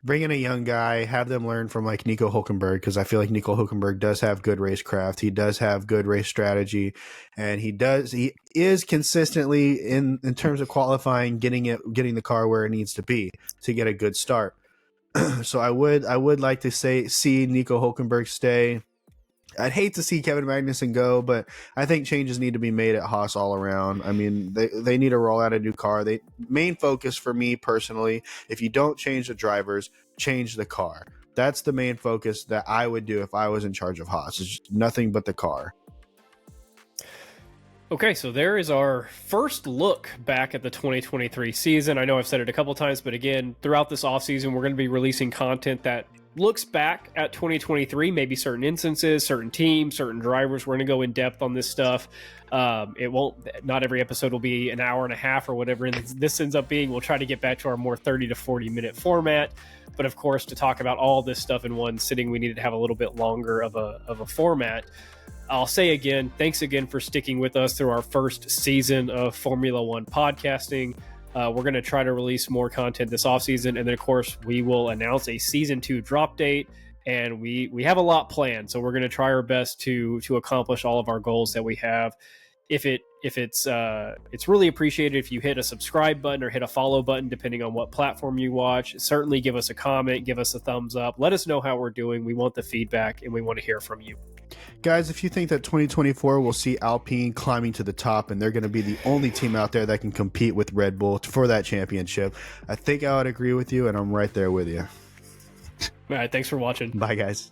bring in a young guy, have them learn from like Nico Hülkenberg, because I feel like Nico Hülkenberg does have good racecraft. He does have good race strategy, and he is consistently in terms of qualifying, getting the car where it needs to be to get a good start. So I would like to see Nico Hülkenberg stay. I'd hate to see Kevin Magnussen go, but I think changes need to be made at Haas all around. I mean, they need to roll out a new car. Main focus for me personally, if you don't change the drivers, change the car. That's the main focus that I would do if I was in charge of Haas. It's just nothing but the car. Okay, so there is our first look back at the 2023 season. I know I've said it a couple times, but again, throughout this offseason, we're going to be releasing content that looks back at 2023, maybe certain instances, certain teams, certain drivers. We're going to go in depth on this stuff. Not every episode will be an hour and a half or whatever this ends up being. We'll try to get back to our more 30 to 40 minute format. But of course, to talk about all this stuff in one sitting, we needed to have a little bit longer of a format. I'll say again, thanks again for sticking with us through our first season of Formula One podcasting. We're going to try to release more content this offseason, and then, of course, we will announce a Season 2 drop date, and we have a lot planned, so we're going to try our best to accomplish all of our goals that we have. It's really appreciated if you hit a subscribe button or hit a follow button, depending on what platform you watch. Certainly give us a comment, give us a thumbs up. Let us know how we're doing. We want the feedback, and we want to hear from you. Guys, if you think that 2024 will see Alpine climbing to the top and they're going to be the only team out there that can compete with Red Bull for that championship, I think I would agree with you, and I'm right there with you. All right, thanks for watching. Bye, guys.